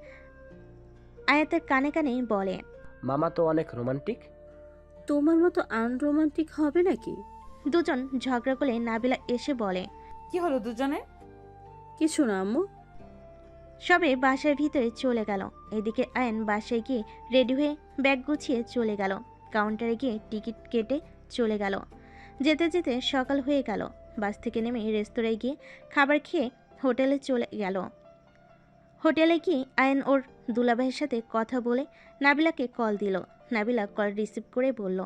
আয়াতের কানে কানে বলে, মামা তো অনেক রোমান্টিক। তোমার মতো আনরোমান্টিক হবে নাকি? দুজন ঝগড়া করলে নাবিলা এসে বলে, কি হলো দুজনের? কিছু না আম্মু। সবে বাসার ভিতরে চলে গেল। এদিকে আয়ন বাসায় গিয়ে রেডি হয়ে ব্যাগ গুছিয়ে চলে গেল। কাউন্টারে গিয়ে টিকিট কেটে চলে গেল। যেতে যেতে সকাল হয়ে গেল। বাস থেকে নেমে রেস্তোরাঁয় গিয়ে খাবার খেয়ে হোটেলে চলে গেল। হোটেলে গিয়ে আয়ন ওর দুলাভাইয়ের সাথে কথা বলে নাবিলাকে কল দিল। নাবিলা কল রিসিভ করে বলল,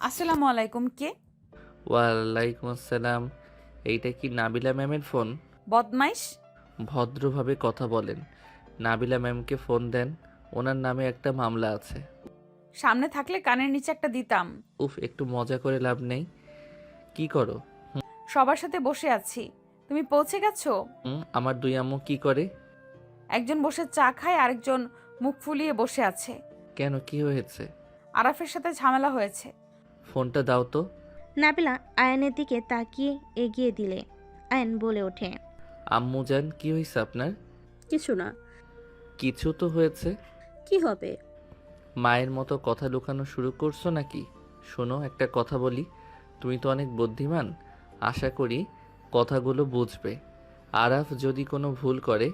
আসসালামু আলাইকুম, কে? ওয়ালাইকুম আসসালাম। এইটা কি নাবিলা ম্যামের ফোন? বদমাইশ। ভদ্রভাবে কথা বলেন। নাবিলা ম্যামকে ফোন দেন, ওনার নামে একটা মামলা আছে। সামনে থাকলে কানের নিচে একটা দিতাম। উফ, একটু মজা করে লাভ নেই। কি করো? সবার সাথে বসে আছি। তুমি পৌঁছে গেছো? আমার দুই আম্মু কি করে? একজন বসে চা খায়, আরেকজন মুখ ফুলিয়ে বসে আছে। কেন, কি হয়েছে? আরাফের সাথে ঝামেলা হয়েছে। ফোনটা দাও তো। নাবিলা আয়নের দিকে তাকিয়ে এগিয়ে দিলে আয়ন বলে ওঠে, আম্মু জান, কি হয়েছে আপনার? কিছু না। কিছু তো হয়েছে। কি হবে? মায়ের মতো কথা লুকানো শুরু করছো নাকি? শোনো, একটা কথা বলি, তুমি তো অনেক বুদ্ধিমান, আশা করি কথাগুলো বুঝবে। আরাফ যদি কোনো ভুল করে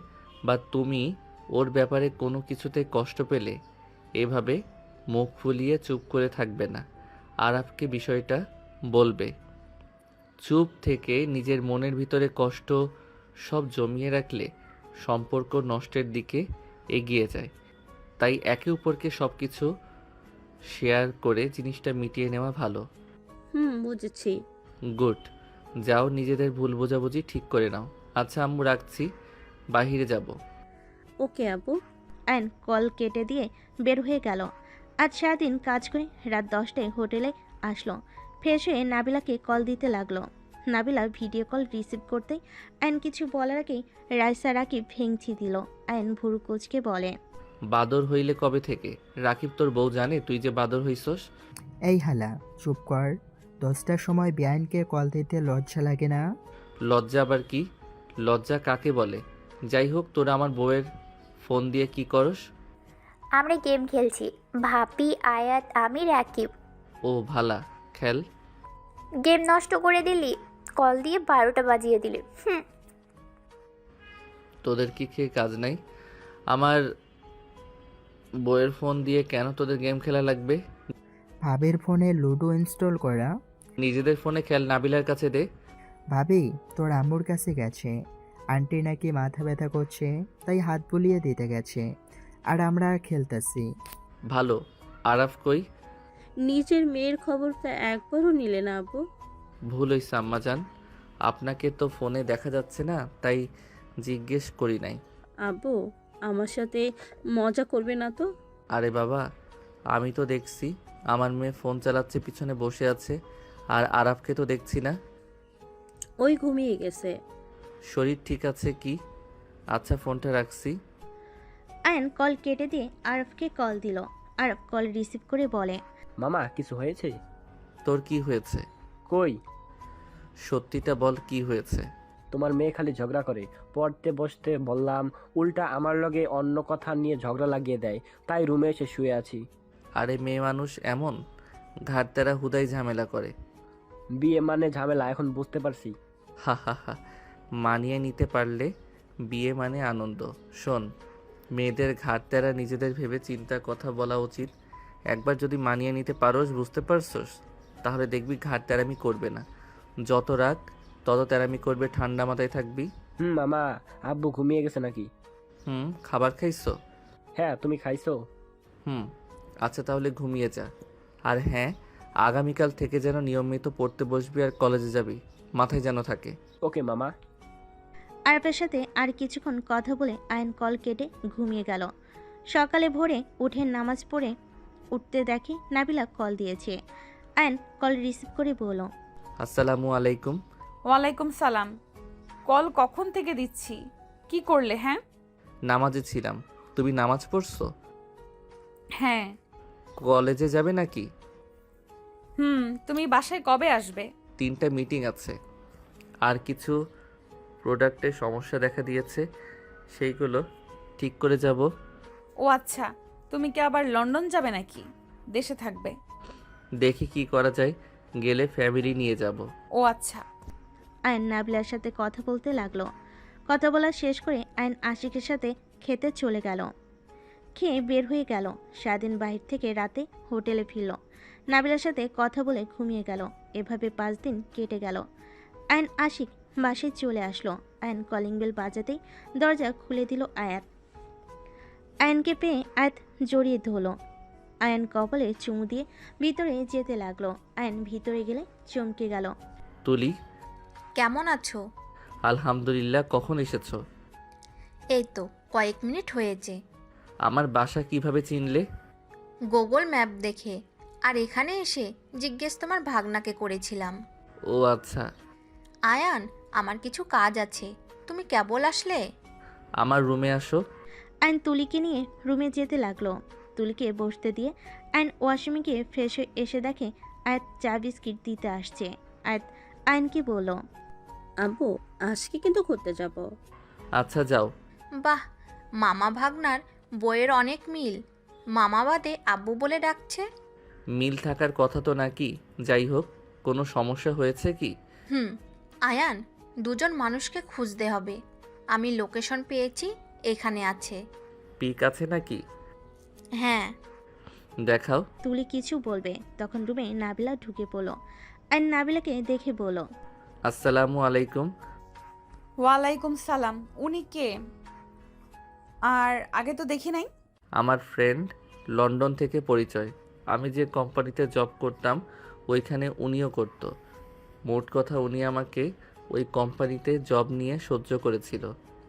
বা তুমি ওর ব্যাপারে কোনো কিছুতে কষ্ট পেলে, এভাবে মুখ ফুলিয়ে চুপ করে থাকবে না। আরাফকে বিষয়টা বলবে। চুপ থেকে নিজের মনের ভিতরে কষ্ট সব জমিয়ে রাখলে সম্পর্ক নষ্টের দিকে এগিয়ে যায়। তাই একে অপরকে সব কিছু শেয়ার করে জিনিসটা মিটিয়ে নেওয়া ভালো। বুঝেছি। গুড, যাও নিজেদের ভুল বোঝাবুঝি ঠিক করে নাও। আচ্ছা আম্মু, রাখছি, বাহিরে যাব। ওকে আপু। আয়ন কল কেটে দিয়ে বের হয়ে গেল। আজ সারাদিন কাজ করে রাত 10টায় হোটেলে আসলো। ফ্রেশ হয়ে নাবিলাকে কল দিতে লাগলো। নাবিলা ভিডিও কল রিসিভ করতে আয়ন কিছু বলার আগেই রাইসা রাকিব ভেঙচি দিল। আয়ন ভুরু কুচকে বলে, বাদর হইলে কবে থেকে? রাকিব তোর বউ জানে তুই যে বাদর হইছস? এই হালা চুপ কর। 10টার সময় বেআইনকে কল দিতে লজ্জা লাগে না? লজ্জা আবার কি? লজ্জা কাকে বলে? যাই হোক, তোরা আমার বউয়ের ফোন দিয়ে কি করস? আমরা গেম খেলছি, ভাবি, আয়াত, আমি, রাকিব। ও ভালা, খেল। গেম নষ্ট করে দিলি, কল দিয়ে 12টা বাজিয়ে দিলি। তোদের কি খেয়ে কাজ নাই? আমার বউয়ের ফোন দিয়ে কেন তোদের গেম খেলা লাগবে? ভাবির ফোনে লুডো ইনস্টল করা। নিজেদের ফোনে খেল, নাবিলার কাছে দে। ভাবি তোর আম্মুর কাছে গেছে, আন্টি নাকি মাথা ব্যথা করছে, তাই হাত বুলিয়ে দিতে গেছে, আর আমরা খেলতেছি। ভালো। আরাফ কই? নিজের মেয়ের খবরটা একবারও নিলে না আব্বু? ভুল হইছে আম্মাজান, আপনাকে তো ফোনে দেখা যাচ্ছে না, তাই জিজ্ঞেস করি নাই। আব্বু, আমার সাথে মজা করবে না তো? আরে বাবা, আমি তো দেখছি আমার মেয়ে ফোন চালাচ্ছে, পিছনে বসে আছে, আর আরাফকে তো দেখছি না। ওই ঘুমিয়ে গেছে। শরীর ঠিক আছে কি? আচ্ছা, ফোনটা রাখছি। আয়ন কল কেটে দিয়ে আরফকে কল দিল। আরফ কল রিসিভ করে বলে, মামা কিছু হয়েছে? তোর কি হয়েছে? কই? সত্যিটা বল, কি হয়েছে? তোমার মেয়ে খালি ঝগড়া করে, পড়তে বসতে বললাম উল্টা আমার লগে অন্য কথা নিয়ে ঝগড়া লাগিয়ে দেয়, তাই রুমে এসে শুয়ে আছি। আরে মেয়ে মানুষ এমন, ঘাট তারা হুদাই ঝামেলা করে। বিয়ে মানে ঝামেলা, এখন বুঝতে পারছি। হা হা হা, মানিয়ে নিতে পারলে বিয়ে মানে আনন্দ। শোন, মেয়েদের ঘাট তেরা নিজেদের ভেবে চিন্তা কথা বলা উচিত। একবার যদি মানিয়ে নিতে পারোস, বুঝতে পারছোস, তাহলে দেখবি ঘাট তেরামি করবে না। যত রাগ তত তেরামি করবে, ঠান্ডা মাথায় থাকবি। মামা, আব্বু ঘুমিয়ে গেছে নাকি? খাবার খাইছো? হ্যাঁ, তুমি খাইছো? আচ্ছা, তাহলে ঘুমিয়ে যা। আর হ্যাঁ, আগামীকাল থেকে যেন নিয়মিত পড়তে বসবি আর কলেজে যাবি, মাথায় যেন থাকে। ওকে মামা। আরফের সাথে আর কিছুক্ষণ কথা বলে আয়ন কল কেটে ঘুমিয়ে গেল। সকালে ভোরে উঠে নামাজ পড়ে উঠতে দেখে নাবিলা কল দিয়েছে। আয়ন কল রিসিভ করে বলল, আসসালামু আলাইকুম। ওয়ালাইকুম সালাম। কল কখন থেকে দিচ্ছি, কি করলে? হ্যাঁ, নামাজে ছিলাম। তুমি নামাজ পড়ছো? হ্যাঁ। কলেজে যাবে নাকি? তুমি বাসায় কবে আসবে? 3টা মিটিং আছে, আর কিছু প্রোডাক্টের সমস্যা দেখা দিয়েছে, সেইগুলো ঠিক করে যাব। ও আচ্ছা, তুমি কি আবার লন্ডন যাবে নাকি দেশে থাকবে? দেখি কি করা যায়, গেলে ফ্যামিলি নিয়ে যাব। ও আচ্ছা। আয়ন নাবিলার সাথে কথা বলতে লাগলো। কথা বলা শেষ করে আয়ন আশিকের সাথে খেতে চলে গেল। খেয়ে বের হয়ে গেল। সারাদিন বাহির থেকে রাতে হোটেলে ফিরল। নাবিলার সাথে কথা বলে ঘুমিয়ে গেল। এভাবে 5 দিন কেটে গেল। আয়ন আশিক বাসায় চলে আসলো। আয়ন কলিং বেল বাজাতেই দরজা খুলে দিল আয়াত। আয়নকে পেয়ে আয়াত জড়িয়ে ধরল। আয়ন কপালে চুমু দিয়ে ভিতরে যেতে লাগলো। আয়ন ভিতরে গেলে চমকে গেল। তুলি, কেমন আছো? আলহামদুলিল্লাহ। কখন এসেছো? এই তো কয়েক মিনিট হয়েছে। আমার বাসা কিভাবে চিনলে? গুগল ম্যাপ দেখে, আর এখানে এসে জিজ্ঞেস তোমার ভাগনাকে করেছিলাম। ও আচ্ছা। আয়ান, আমার কিছু কাজ আছে, তুমি কেবল আসলে? আমার রুমে আসো। আয়ন তুলিকে নিয়ে রুমে যেতে লাগলো। তুলিকে বসতে দিয়ে আয়ন ওয়াশরুমে গিয়ে ফ্রেশ হয়ে এসে দেখে আয়াত চা বিস্কিট দিতে আসছে। আয়াত আয়নকে বলল, আব্বু, আজকে কিন্তু ঘুরতে যাব। আচ্ছা, যাও। বাহ, মামা ভাগনার বইয়ের অনেক মিল। মামা বাদে আব্বু বলে ডাকছে। মিল থাকার কথা তো নাকি? যাই হোক, কোনো সমস্যা হয়েছে কি? আয়ান, দুজন মানুষকে খুঁজতে হবে। আমি লোকেশন পেয়েছি, এখানে আছে। পিক আছে নাকি? হ্যাঁ। দেখাও। তুলি কিছু বলবে, তখন রুমে নাবিলা ঢুকে পড়ল। আয়ন নাবিলাকে দেখে বলল, আসসালামু আলাইকুম। ওয়ালাইকুম সালাম। উনি কে? আর আগে তো দেখি নাই। আমার ফ্রেন্ড, লন্ডন থেকে পরিচয়। আমি যে কোম্পানিতে জব করতাম ওইখানে উনিও করত। মোট কথা, উনি আমাকে ওই কোম্পানিতে জব নিয়ে সহ্য করেছিল।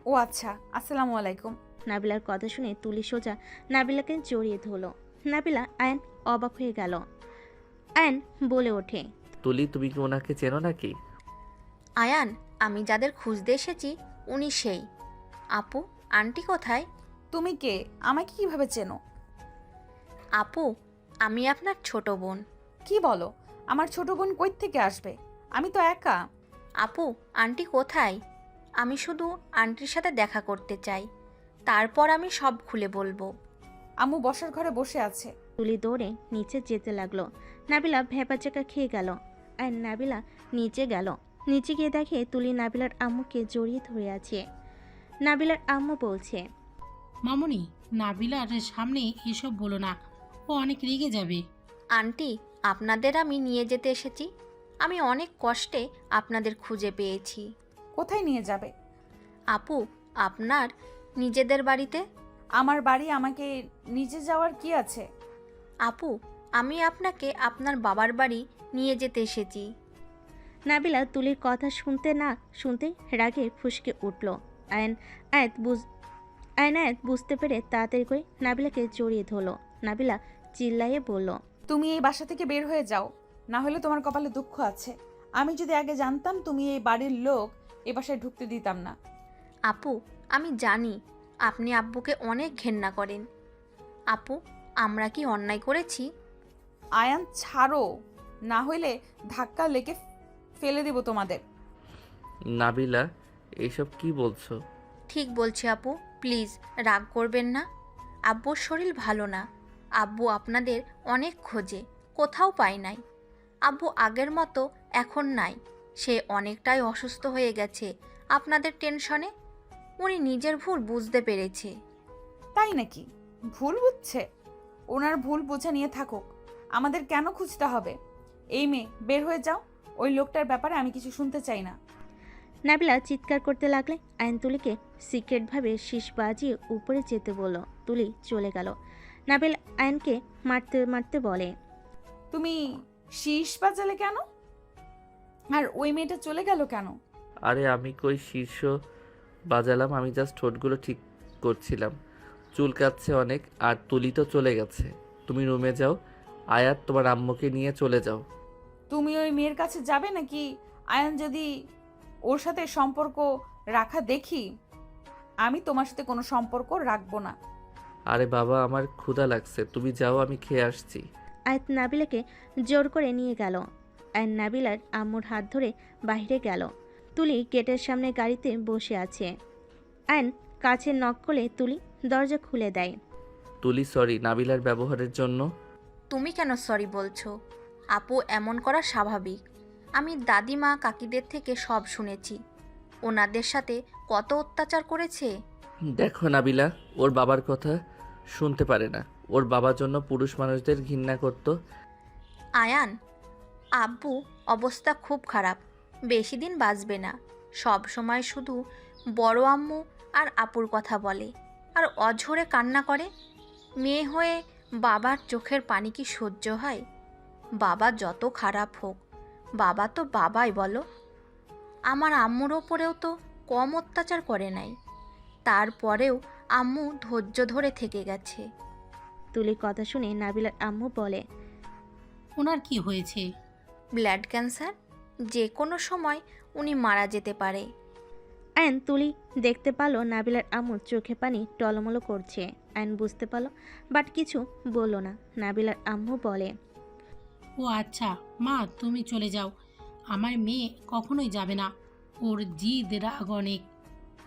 ও আচ্ছা, আসসালামু আলাইকুম। নাবিলার কথা শুনে তুলি সোজা নাবিলাকে জড়িয়ে ধরলো। নাবিলা আয়ন অবাক হয়ে গেল। আয়ন বলে ওঠে, তুলি, তুমি কি ওনাকে চেনো নাকি? আয়ান, আমি যাদের খুঁজতে এসেছি উনি সেই। আপু, আন্টি কোথায়? তুমি কে? আমাকে কিভাবে চেনো? আপু, আমি আপনার ছোট বোন। কি বলো? আমার ছোট বোন কই থেকে আসবে? আমি তো একা। আপু, আন্টি কোথায়? আমি শুধু আন্টির সাথে দেখা করতে চাই, তারপর আমি সব খুলে বলবো। আম্মু বসার ঘরে বসে আছে। তুলি দৌড়ে নিচে যেতে লাগলো। নাবিলা ভ্যাপাচাকা খেয়ে গেল। আর নাবিলা নিচে গেল। নিচে গিয়ে দেখে তুলি নাবিলার আম্মুকে জড়িয়ে ধরে আছে। নাবিলার আম্মু বলছে, মামুনি, নাবিলার সামনে এসব বলো না, ও অনেক রেগে যাবে। আন্টি, আপনাদের আমি নিয়ে যেতে এসেছি। আমি অনেক কষ্টে আপনাদের খুঁজে পেয়েছি। কোথায় নিয়ে যাবে? আপু, আপনার নিজেদের বাড়িতে। আমার বাড়ি, আমাকে নিচে যাওয়ার কি আছে? আপু, আমি আপনাকে আপনার বাবার বাড়ি নিয়ে যেতে এসেছি। নাবিলা তুলির কথা শুনতে না শুনতে রাগে ফুঁসকে উঠল। আয়নায়েত বুঝতে পেরে তাড়াতাড়ি করে নাবিলাকে জড়িয়ে ধরল। নাবিলা চিল্লাইয়ে বলল, তুমি এই বাসা থেকে বের হয়ে যাও, না হলে তোমার কপালে দুঃখ আছে। আমি যদি আগে জানতাম তুমি এই বাড়ির লোক, এ বাসায় ঢুকতে দিতাম না। আপু, আমি জানি আপনি আব্বুকে অনেক ঘেন্না করেন। আপু, আমরা কি অন্যায় করেছি? আয়ান, ছাড়ো, না হইলে ধাক্কা লেগে ফেলে দেব তোমাদের। নাবিলা, এইসব কি বলছো? ঠিক বলছি আপু, প্লিজ রাগ করবেন না। আব্বুর শরীর ভালো না। আব্বু আপনাদের অনেক খোঁজে, কোথাও পায় নাই। আব্বু আগের মতো এখন নাই, সে অনেকটাই অসুস্থ হয়ে গেছে আপনাদের টেনশনে। উনি নিজের ভুল বুঝতে পেরেছে। তাই নাকি? ভুল বুঝছে? ওনার ভুল বুঝে নিয়ে থাকুক, আমাদের কেন খুঁজতে হবে? এই মেয়ে, বের হয়ে যাও। ওই লোকটার ব্যাপারে আমি কিছু শুনতে চাই না। নাবিলা চিৎকার করতে লাগলে আয়ন তুলিকে সিক্রেটভাবে শীষ বাজিয়ে উপরে যেতে বলল। তুলি চলে গেল। নাবিল আয়নকে মারতে মারতে বলে, তুমি শীষ বাজালে কেন? আর ওই মেয়েটা চলে গেল কেন? আরে আমি কই শীর্ষ বাজালাম, আমি জাস্ট ঠোঁটগুলো ঠিক করছিলাম। চুল কাচ্ছে অনেক। আর তুলি তো চলে গেছে। তুমি রুমে যাও, আয়াত তোমার আম্মুকে নিয়ে চলে যাও। তুমি ওই মেয়ের কাছে যাবে নাকি? আয়ান যদি ওর সাথে সম্পর্ক রাখা দেখি, আমি তোমার সাথে কোনো সম্পর্ক রাখবো না। আরে বাবা, আমার ক্ষুধা লাগছে, তুমি যাও, আমি খেয়ে আসছি। আয়াত নাবিলাকে জোর করে নিয়ে গেল। আয়ন নাবিলার আম্মুর হাত ধরে বাইরে গেল। তুলি গেটের সামনে গাড়িতে বসে আছে। আয়ন কাছে নক করলে তুলি দরজা খুলে দেয়। তুলি, সরি নাবিলার ব্যবহারের জন্য। তুমি কেন সরি বলছো? আপু এমন করা স্বাভাবিক। আমি দাদিমা কাকিদের থেকে সব শুনেছি, ওনাদের সাথে কত অত্যাচার করেছে। দেখো নাবিলা, ওর বাবার কথা শুনতে পারে না। ওর বাবার জন্য পুরুষ মানুষদের ঘৃণা করতো। আয়ান, আব্বু অবস্থা খুব খারাপ, বেশি দিন বাঁচবে না। সব সময় শুধু বড় আম্মু আর আপুর কথা বলে আর অঝরে কান্না করে। মেয়ে হয়ে বাবার চোখের পানি কি সহ্য হয়? বাবা যত খারাপ হোক, বাবা তো বাবাই বলো। আমার আম্মুর ওপরেও তো কম অত্যাচার করে নাই, তারপরেও আম্মু ধৈর্য ধরে থেকে গেছে। তুলির কথা শুনে নাবিলার আম্মু বলে, ওনার কি হয়েছে? ব্লাড ক্যান্সার, যে কোনো সময় উনি মারা যেতে পারে। আয়ন তুলি দেখতে পারলো নাবিলার আম্মুর চোখে পানি টলমলো করছে। আয়ন বুঝতে পারলো, বাট কিছু বলল না। নাবিলার আম্মু বলে, ও আচ্ছা মা, তুমি চলে যাও। আমার মেয়ে কখনোই যাবে না। ওর জিদ রাগ অনেক।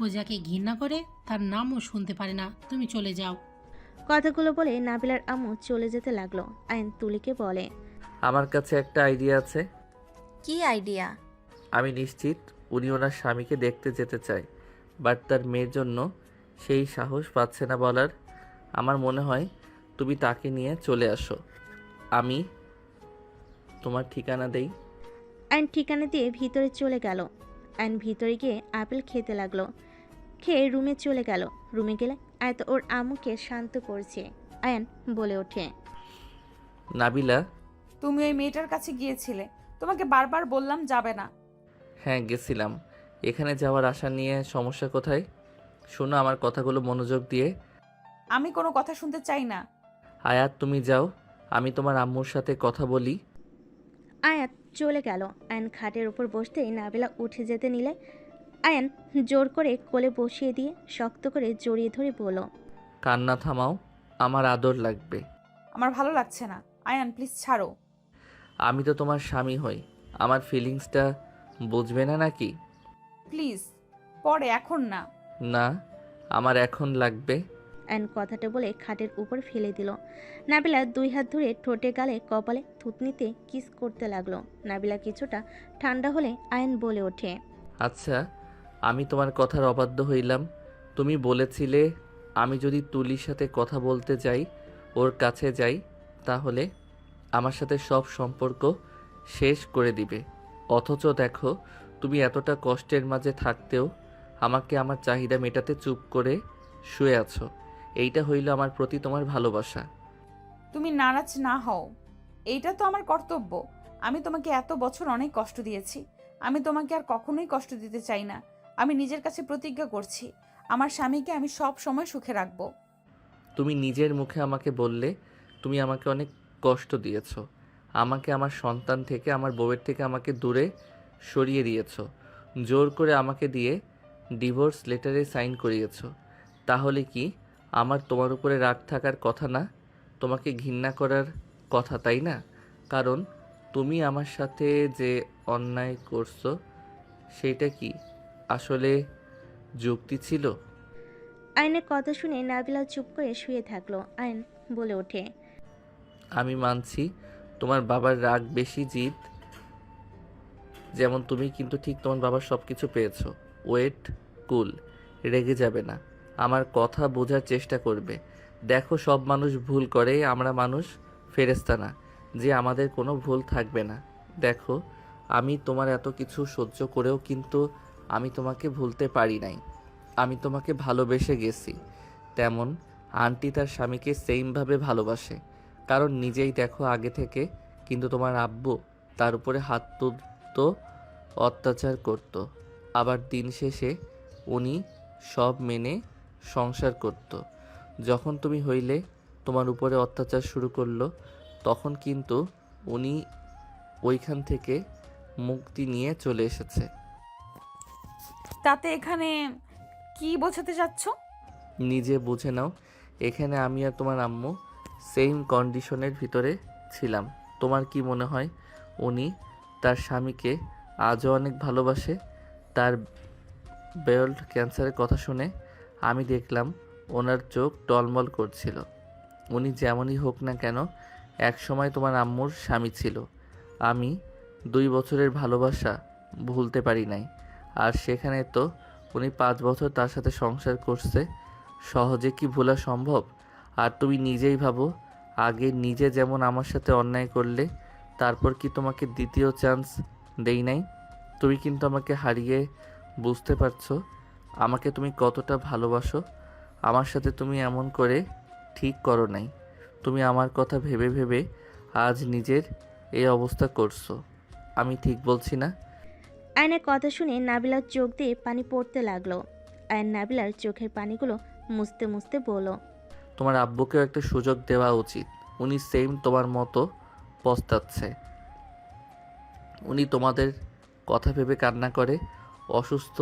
ও যাকে ঘৃণা করে তার নামও শুনতে পারে না। তুমি চলে যাও। কথাগুলো বলে নাবিলার আম্মু চলে যেতে লাগলো। আয়ন তুলিকে বলে, আমার কাছে একটা আইডিয়া আছে। কি আইডিয়া? আমি নিশ্চিত উনি ওনার স্বামীকে দেখতে যেতে চায়, বাট তার মেয়ের জন্য সেই সাহস পাচ্ছে না বলার। আমার মনে হয় তুমি তাকে নিয়ে চলে আসো। আমি তোমার ঠিকানা দেই। আয়ন ঠিকানা দিয়ে ভিতরে চলে গেল। আয়ন ভিতরে গিয়ে আপেল খেতে লাগলো। খেয়ে রুমে চলে গেল। রুমে গেলে আয়ত ওর আম্মুকে শান্ত করছে। আয়ন বলে ওঠে, নাবিলা, তুমি ওই মেয়েটার কাছে গিয়েছিলে, তোমাকে বারবার বললাম যাবে না। হ্যাঁ গেছিলাম। এখানে যাওয়ার আশা নিয়ে সমস্যা কোথায়? শোনো আমার কথাগুলো মনোযোগ দিয়ে। আমি কোনো কথা শুনতে চাই না। আয়াত তুমি যাও, আমি তোমার আম্মুর সাথে কথা বলি। আয়াত চলে গেল। আয়ান খাটের উপর বসতেই নাবিলা উঠে যেতে নিলে আয়ান জোর করে কোলে বসিয়ে দিয়ে শক্ত করে জড়িয়ে ধরে বলল, কান্না থামাও, আমার আদর লাগবে। আমার ভালো লাগছে না। আয়ান প্লিজ ছাড়ো। আমি তো তোমার স্বামী হই, আমার ফিলিংসটা বুঝবে না নাকি? প্লিজ, পরে, এখন না। না, আমার এখন লাগবে। আয়ান কথাটা বলে খাটের উপর ফেলে দিল। নাবিলা 2 হাত ধরে ঠোঁটে গালে কপালে থুতনিতে কিস করতে লাগলো। নাবিলা কিছুটা ঠান্ডা হলে আয়ান বলে ওঠে, আচ্ছা, আমি তোমার কথার অবাধ্য হইলাম। তুমি বলেছিলে আমি যদি তুলির সাথে কথা বলতে যাই, ওর কাছে যাই, তাহলে আমার সাথে সব সম্পর্ক শেষ করে দিবে। অথচ দেখো, তুমি এতটা কষ্টের মাঝে থাকতেও আমাকে আমার চাহিদা মেটাতে চুপ করে শুয়ে আছো। এইটা হইল আমার প্রতি তোমার ভালোবাসা। তুমি নারাজ না হও, এইটা তো আমার কর্তব্য। আমি তোমাকে এত বছর অনেক কষ্ট দিয়েছি। আমি তোমাকে আর কখনোই কষ্ট দিতে চাই না। আমি নিজের কাছে প্রতিজ্ঞা করছি, আমার স্বামীকে আমি সব সময় সুখে রাখবো। তুমি নিজের মুখে আমাকে বললে তুমি আমাকে অনেক কষ্ট দিয়েছো। আমাকে আমার সন্তান থেকে, আমার বউয়ের থেকে আমাকে দূরে সরিয়ে দিয়েছো। জোর করে আমাকে দিয়ে ডিভোর্স লেটারে সাইন করিয়েছো। তাহলে কি আমার তোমার উপরে রাগ থাকার কথা না? তোমাকে ঘৃণা করার কথা, তাই না? কারণ তুমি আমার সাথে যে অন্যায় করছো সেটা কি আসলে যুক্তি ছিল? আয়নের কথা শুনে নাবিলা চুপ করে শুয়ে থাকলো। আয়ন বলে ওঠে, আমি মানছি তোমার বাবার রাগ বেশি, জিদ যেমন তুমি, কিন্তু ঠিক তোমার বাবার সব কিছু পেয়েছো। ওয়েট, কুল, রেগে যাবে না, আমার কথা বোঝার চেষ্টা করবে। দেখো, সব মানুষ ভুল করে, আমরা মানুষ, ফেরেশতা না যে আমাদের কোনো ভুল থাকবে না। দেখো, আমি তোমার এত কিছু সহ্য করেও কিন্তু আমি তোমাকে ভুলতে পারি নাই। আমি তোমাকে ভালোবেসে গেছি, তেমন আন্টি তার স্বামীকে সেমভাবে ভালোবাসে। কারণ নিজেই দেখো আগে থেকে, কিন্তু তোমার আব্বু তার উপরে হাত তুলতো, অত্যাচার করত। আবার দিন শেষে উনি সব মেনে সংসার করত। যখন তুমি হইলে তোমার উপরে অত্যাচার শুরু করলো, তখন কিন্তু উনি ওইখান থেকে মুক্তি নিয়ে চলে এসেছে। তাতে এখানে কি বোঝাতে চাচ্ছ? নিজে বুঝে নাও, এখানে আমি আর তোমার আম্মু সেম কন্ডিশনের ভিতরে ছিলাম। তোমার কি মনে হয় উনি তার স্বামীকে আজও অনেক ভালোবাসে? তার বেল্ট ক্যান্সারের কথা শুনে আমি দেখলাম ওনার চোখ টলমল করছিল। উনি যেমনই হোক না কেন, এক সময় তোমার আম্মুর স্বামী ছিল। আমি 2 বছরের ভালোবাসা ভুলতে পারি নাই। আর সেখানে তো উনি 5 বছর তার সাথে সংসার করছে। সহজে কি ভোলা সম্ভব? আর তুমি নিজেই ভাবো, আগে নিজে যেমন আমার সাথে অন্যায় করলে, তারপর কি তোমাকে দ্বিতীয় চান্স দেই নাই? তুমি কিন্তু আমাকে হারিয়ে বুঝতে পারছো আমাকে তুমি কতটা ভালোবাসো। আমার সাথে তুমি এমন করে ঠিক করো নাই। তুমি আমার কথা ভেবে ভেবে আজ নিজের এই অবস্থা করছো। আমি ঠিক বলছি না? আয়নের কথা শুনে নাবিলার চোখ দিয়ে পানি পড়তে লাগলো। আয়ন নাবিলার চোখের পানিগুলো মুছতে মুছতে বলল, তোমার আব্বুকেও একটা সুযোগ দেওয়া উচিত। উনি সেম তোমার মতো পস্তাচ্ছে। উনি তোমাদের কথা ভেবে কান্না করে অসুস্থ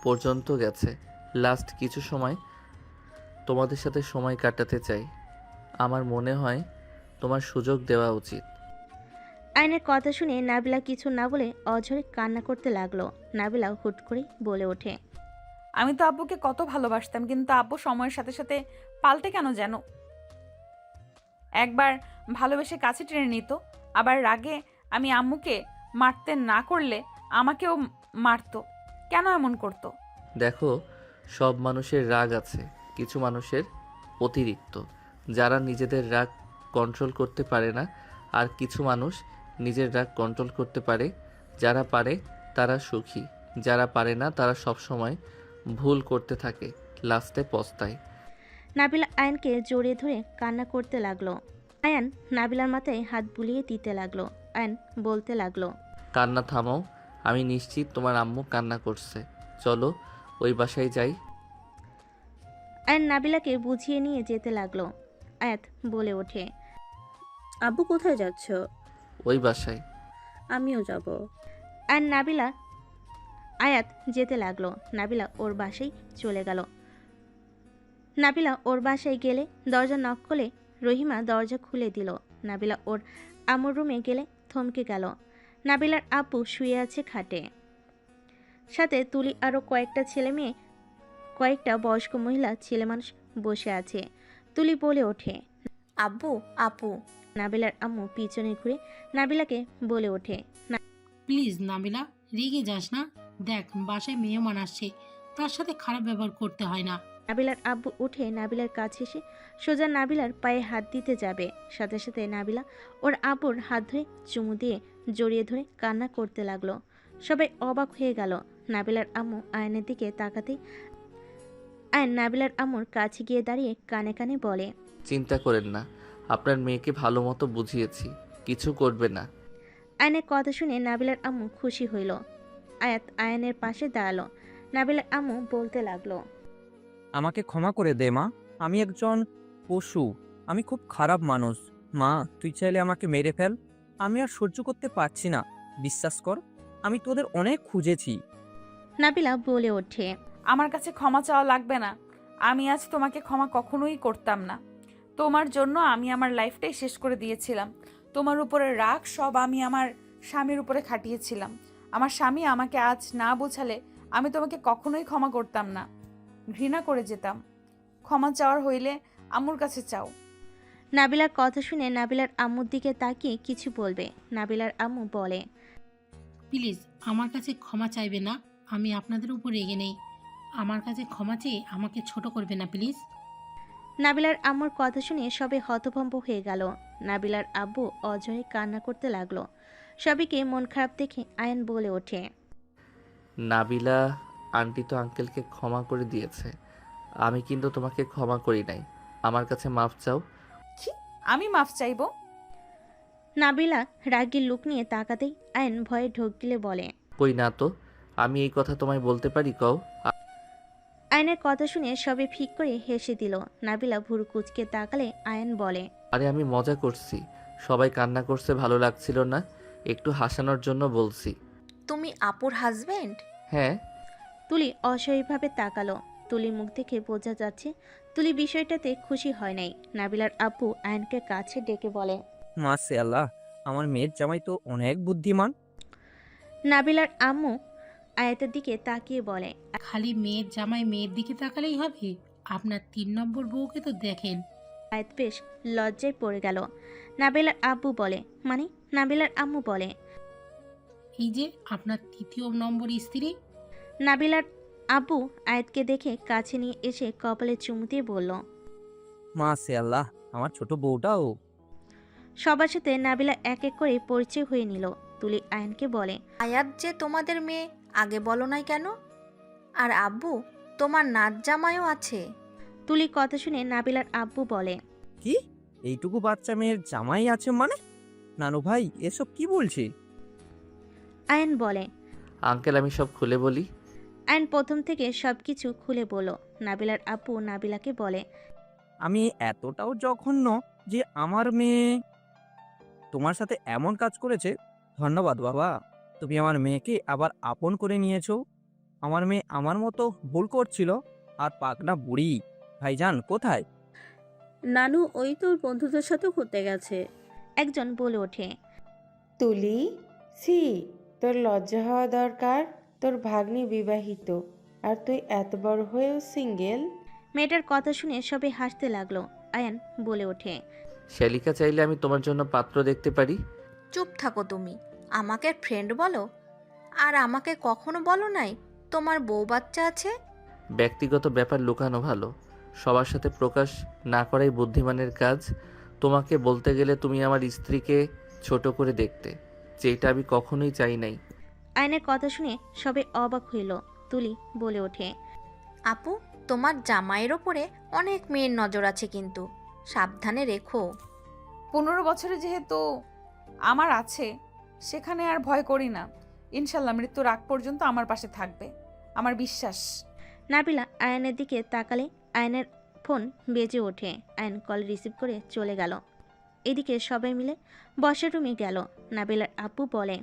পর্যন্ত গেছে। লাস্ট কিছু সময় তোমাদের সাথে সময় কাটাতে চাই। আমার মনে হয় তোমার সুযোগ দেওয়া উচিত। আয়নের কথা শুনে নাবিলা কিছু না বলে অঝরে কান্না করতে লাগলো। নাবিলা হুট করে বলে ওঠে, আমি তো আব্বুকে কত ভালোবাসতাম, কিন্তু আব্বু সময়ের সাথে সাথে পাল্টে কেন যেন। একবার ভালোবেসে কাছে টেনে নিত, আবার রাগে আমি আম্মুকে মারতে না করলে আমাকেও মারতো। কেন এমন করতো? দেখো, সব মানুষের রাগ আছে, কিছু মানুষের অতিরিক্ত, যারা নিজেদের রাগ কন্ট্রোল করতে পারে না। আর কিছু মানুষ নিজের রাগ কন্ট্রোল করতে পারে। যারা পারে তারা সুখী, যারা পারে না তারা সব সময় ভুল করতে থাকে, লাস্টে পস্তায়। নাবিলা আয়নকে জড়িয়ে ধরে কান্না করতে লাগলো। আয়ান নাবিলার মাথায় হাত বুলিয়ে দিতে লাগলো। আয়ন বলতে লাগলো, কান্না থামাও, আমি নিশ্চিত তোমার আম্মু কান্না করছে। চলো ওই বাসায় যাই। আয়ান নাবিলাকে বুঝিয়ে নিয়ে যেতে লাগলো। আয়াত বলে ওঠে, আব্বু কোথায় যাচ্ছ? ওই বাসায়। আমিও যাব। আর আয়াত যেতে লাগলো। নাবিলা ওর বাসায় চলে গেল। নাবিলা ওর বাসায় গেলে দরজা নক করলে রহিমা দরজা খুলে দিল। নাবিলা ওর আম্মুর রুমে গেলে থমকে গেল। নাবিলার আব্বু শুয়ে আছে খাটে, সাথে তুলি আরও কয়েকটা ছেলে মেয়ে, কয়েকটা বয়স্ক মহিলা ছেলে মানুষ বসে আছে। তুলি বলে ওঠে, আব্বু, আপু। নাবিলার আম্মু পিছনে ঘুরে নাবিলাকে বলে ওঠে, প্লিজ নাবিলা, রেগে যাস না। দেখ, বাসায় মেহমান আসছে, তার সাথে খারাপ ব্যবহার করতে হয় না। নাবিলার আব্বু উঠে নাবিলার কাছে এসে সোজা নাবিলার পায়ে হাত দিতে যাবে, সাথে সাথে নাবিলা ওর আব্বুর হাত ধরে চুমু দিয়ে জড়িয়ে ধরে কান্না করতে লাগলো। সবাই অবাক হয়ে গেল। নাবিলার আম্মু আয়নের দিকে তাকাতেই আয়ন নাবিলার আম্মুর কাছে গিয়ে দাঁড়িয়ে কানে কানে বলে, চিন্তা করেন না, আপনার মেয়েকে ভালো মতো বুঝিয়েছি, কিছু করবে না। আয়নের কথা শুনে নাবিলার আম্মু খুশি হইল। আয়নের পাশে দাঁড়ালো। নাবিলার আম্মু বলতে লাগলো, আমাকে ক্ষমা করে দে মা, আমি একজন পশু, আমি খুব খারাপ মানুষ। মা, তুই চাইলে আমাকে মেরে ফেল, আমি আর সহ্য করতে পারছি না। বিশ্বাস কর, আমি তোদের অনেক খুঁজেছি। নাবিলা বলে ওঠে, আমার কাছে ক্ষমা চাওয়া লাগবে না। আমি আজ তোমাকে ক্ষমা কখনোই করতাম না। তোমার জন্য আমি আমার লাইফটাই শেষ করে দিয়েছিলাম। তোমার উপরে রাগ সব আমি আমার স্বামীর উপরে খাটিয়েছিলাম। আমার স্বামী আমাকে আজ না বোঝালে আমি তোমাকে কখনোই ক্ষমা করতাম না, ঘৃণা করে যেতাম। ক্ষমা চাওয়ার হইলে আম্মুর কাছে চাও। নাবিলার কথা শুনে নাবিলার আম্মুর দিকে তাকিয়ে কিছু বলবে। নাবিলার আম্মু বলে, প্লিজ আমার কাছে ক্ষমা চাইবে না, আমি আপনাদের উপর রেগে নেই। আমার কাছে ক্ষমা চেয়ে আমাকে ছোট করবে না প্লিজ। নাবিলার আম্মুর কথা শুনে সবে হতভম্ব হয়ে গেল। নাবিলার আব্বু অজয় কান্না করতে লাগলো। সবাইকে মন খারাপ দেখে আয়ন বলে ওঠে, নাবিলা আন্টি তো আঙ্কেলকে ক্ষমা করে দিয়েছে, আমি কিন্তু তোমাকে ক্ষমা করি নাই। আমার কাছে মাফ চাও। কি? আমি মাফ চাইবো? নাবিলা রাগের লুক নিয়ে তাকাতেই আয়ন ভয়ে ঢোক গিলে বলে, কই না তো, আমি এই কথা তোমায় বলতে পারি কও। আয়নের কথা শুনে সবে ফিক করে হেসে দিল। নাবিলা ভুরু কুচকে তাকালে আয়ন বলে, আরে আমি মজা করছি, সবাই কান্না করছে ভালো লাগছিল না, একটু হাসানোর জন্য বলছি। তুমি আপুর হাজবেন্ড? হ্যাঁ। তুলি অসহায়ভাবে তাকালো। তুলির মুখ দেখে বোঝা যাচ্ছে তুলি বিষয়টাতে খুশি হয় নাই। নাবিলার আব্বু আয়নকে কাছে ডেকে বলে, মাশাআল্লাহ, আমার মেয়ের জামাই তো অনেক বুদ্ধিমান। নাবিলার আম্মু আয়াতের দিকে তাকিয়ে বলে, খালি মেয়ের জামাই মেয়ের দিকে তাকালেই হবে? আপনার 3 নম্বর বউকে তো দেখেন। আয়াত বেশ লজ্জায় পড়ে গেল। নাবিলার আব্বু বলে, মানে? নাবিলার আম্মু বলে, এই যে আপনার 3য় নম্বর স্ত্রী। নাবিলার আব্বু আয়াতকে দেখে কাছে নিয়ে এসে কপালে চুমু দিয়ে বলল, মাশাআল্লাহ, আমার ছোট বউটাও। সবার সাথে নাবিলা এক এক করে পরিচয় হয়ে নিল। তুলি আয়নকে বলে, আয়াত যে তোমাদের মেয়ে, আগে বলো নাই কেন? আর আব্বু, তোমার নাচ জামাইও আছে। তুলি কথা শুনে নাবিলার আব্বু বলে, কি? এইটুকু বাচ্চা মেয়ের জামাই আছে মানে? নানু ভাই, এসব কি বলছে? আয়ন বলে, আঙ্কেল আমি সব খুলে বলি। আয়ন প্রথম থেকে সবকিছু খুলে বলল। নাবিলার আব্বু নাবিলাকে বলে, আমি এতটাও জঘন্য যে আমার মেয়ে তোমার সাথে এমন কাজ করেছে? ধন্যবাদ বাবা, তুমি আমার মেয়েকে আবার আপন করে নিয়েছো। আমার মেয়ে আমার মতো ভুল করছিল। আর পাকনা বুড়ি ভাইজান কোথায়? নানু ওই তোর বন্ধুদের সাথে ঘুরতে গেছে। একজন বলে ওঠে, তুলি, সি, তোর লজ্জা হওয়া দরকার। তোর ভাগ্নি বিবাহিত আর তুই এত বড় হয়েও সিঙ্গেল। মেয়েটার কথা শুনে সবাই হাসতে লাগলো। আয়ান বলে ওঠে, শ্যালিকা, চাইলে আমি তোমার জন্য পাত্র দেখতে পারি। চুপ থাকো তুমি, আমাকে ফ্রেন্ড বলো। আর আমাকে কখনো বলো নাই তোমার বউ বাচ্চা আছে। ব্যক্তিগত ব্যাপার লুকানো ভালো, সবার সাথে প্রকাশ না করাই বুদ্ধিমানের কাজ। তোমাকে বলতে গেলে তুমি আমার স্ত্রীকে ছোট করে দেখতে, যেটা আমি কখনোই চাই নাই। আয়নের কথা শুনে সবাই অবাক হইল। তুলি বলে ওঠে, আপু, তোমার জামাইয়ের ওপরে অনেক মেয়ের নজর আছে, কিন্তু সাবধানে রেখো। 15 বছরে যেহেতু আমার আছে, সেখানে আর ভয় করি না। ইনশাল্লাহ মৃত্যুর আগ পর্যন্ত আমার পাশে থাকবে, আমার বিশ্বাস। নাবিলা আয়নের দিকে তাকালে আয়নের ফোন বেজে ওঠে। আয়ন কল রিসিভ করে চলে গেল। এদিকে সবাই মিলে বসার রুমে গেল। নাবিলার আপু বলে,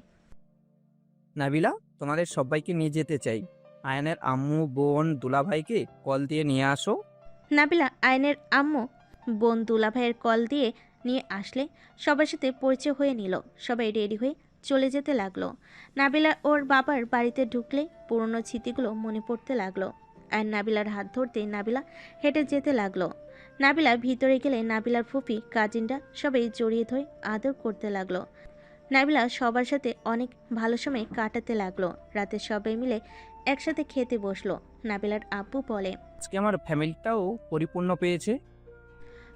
নাবিলা, তোমাদের সবাইকে নিয়ে যেতে চাই। আয়নের আম্মু, বোন, দুলাভাইকে কল দিয়ে নিয়ে আসো। নাবিলা আয়নের আম্মু বোন দুলাভাইয়ের কল দিয়ে নিয়ে আসলে সবার সাথে পরিচয় হয়ে নিল। সবাই রেডি হয়ে চলে যেতে লাগলো। নাবিলা ওর বাবার বাড়িতে ঢুকলে পুরনো স্মৃতিগুলো মনে পড়তে লাগলো। আর নাবিলার হাত ধরতে নাবিলা হেঁটে যেতে লাগলো। নাবিলা ভিতরে গেলে নাবিলার ফুপি, কাজিনরা সবাই জড়িয়ে ধরে আদর করতে লাগলো। নাবিলা সবার সাথে অনেক ভালো সময় কাটাতে লাগলো। রাতে সবাই মিলে একসাথে খেতে বসলো। নাবিলার আব্বু বলে, আজকে আমার ফ্যামিলিটাও পরিপূর্ণ পেয়েছে।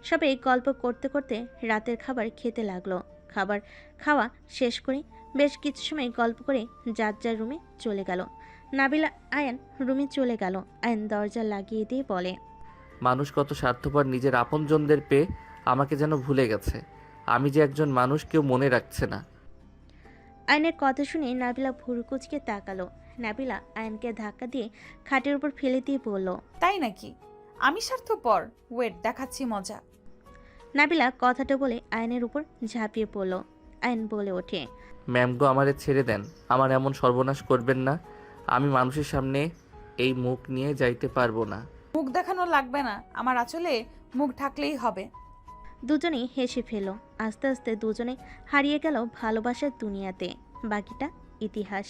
সবাই গল্প করতে করতে রাতের খাবার খেতে লাগলো। খাবার খাওয়া শেষ করে বেশ কিছু সময় গল্প করে যার যার রুমে চলে গেল। নাবিলা আয়ান রুমে চলে গেল। আয়ান দরজা লাগিয়ে দিয়ে বলে, মানুষ কত স্বার্থপর, নিজের আপনজনদের পেয়ে আমাকে যেন ভুলে গেছে। আমি যে একজন মানুষ কেউ মনে রাখছে না। আয়নের কথা শুনে নাবিলা ভুরুকুচকে তাকালো। নাবিলা আয়নকে ধাক্কা দিয়ে খাটের উপর ফেলে দিয়ে বলল, তাই নাকি? আমি স্বার্থপর? ওয়েট, দেখাচ্ছি মজা। নাবিলা কথাটা বলে আয়নের উপর ঝাঁপিয়ে পড়ল। আয়ন বলে ওঠে, ম্যাম গো, আমারে ছেড়ে দেন। আমার এমন সর্বনাশ করবেন না। আমি মানুষের সামনে এই মুখ নিয়ে যাইতে পারবো না। মুখ দেখানো লাগবে না, আমার আঁচলে মুখ ঢাকলেই হবে। দুজনেই হেসে ফেল। আস্তে আস্তে দুজনে হারিয়ে গেল ভালোবাসার দুনিয়াতে। বাকিটা ইতিহাস।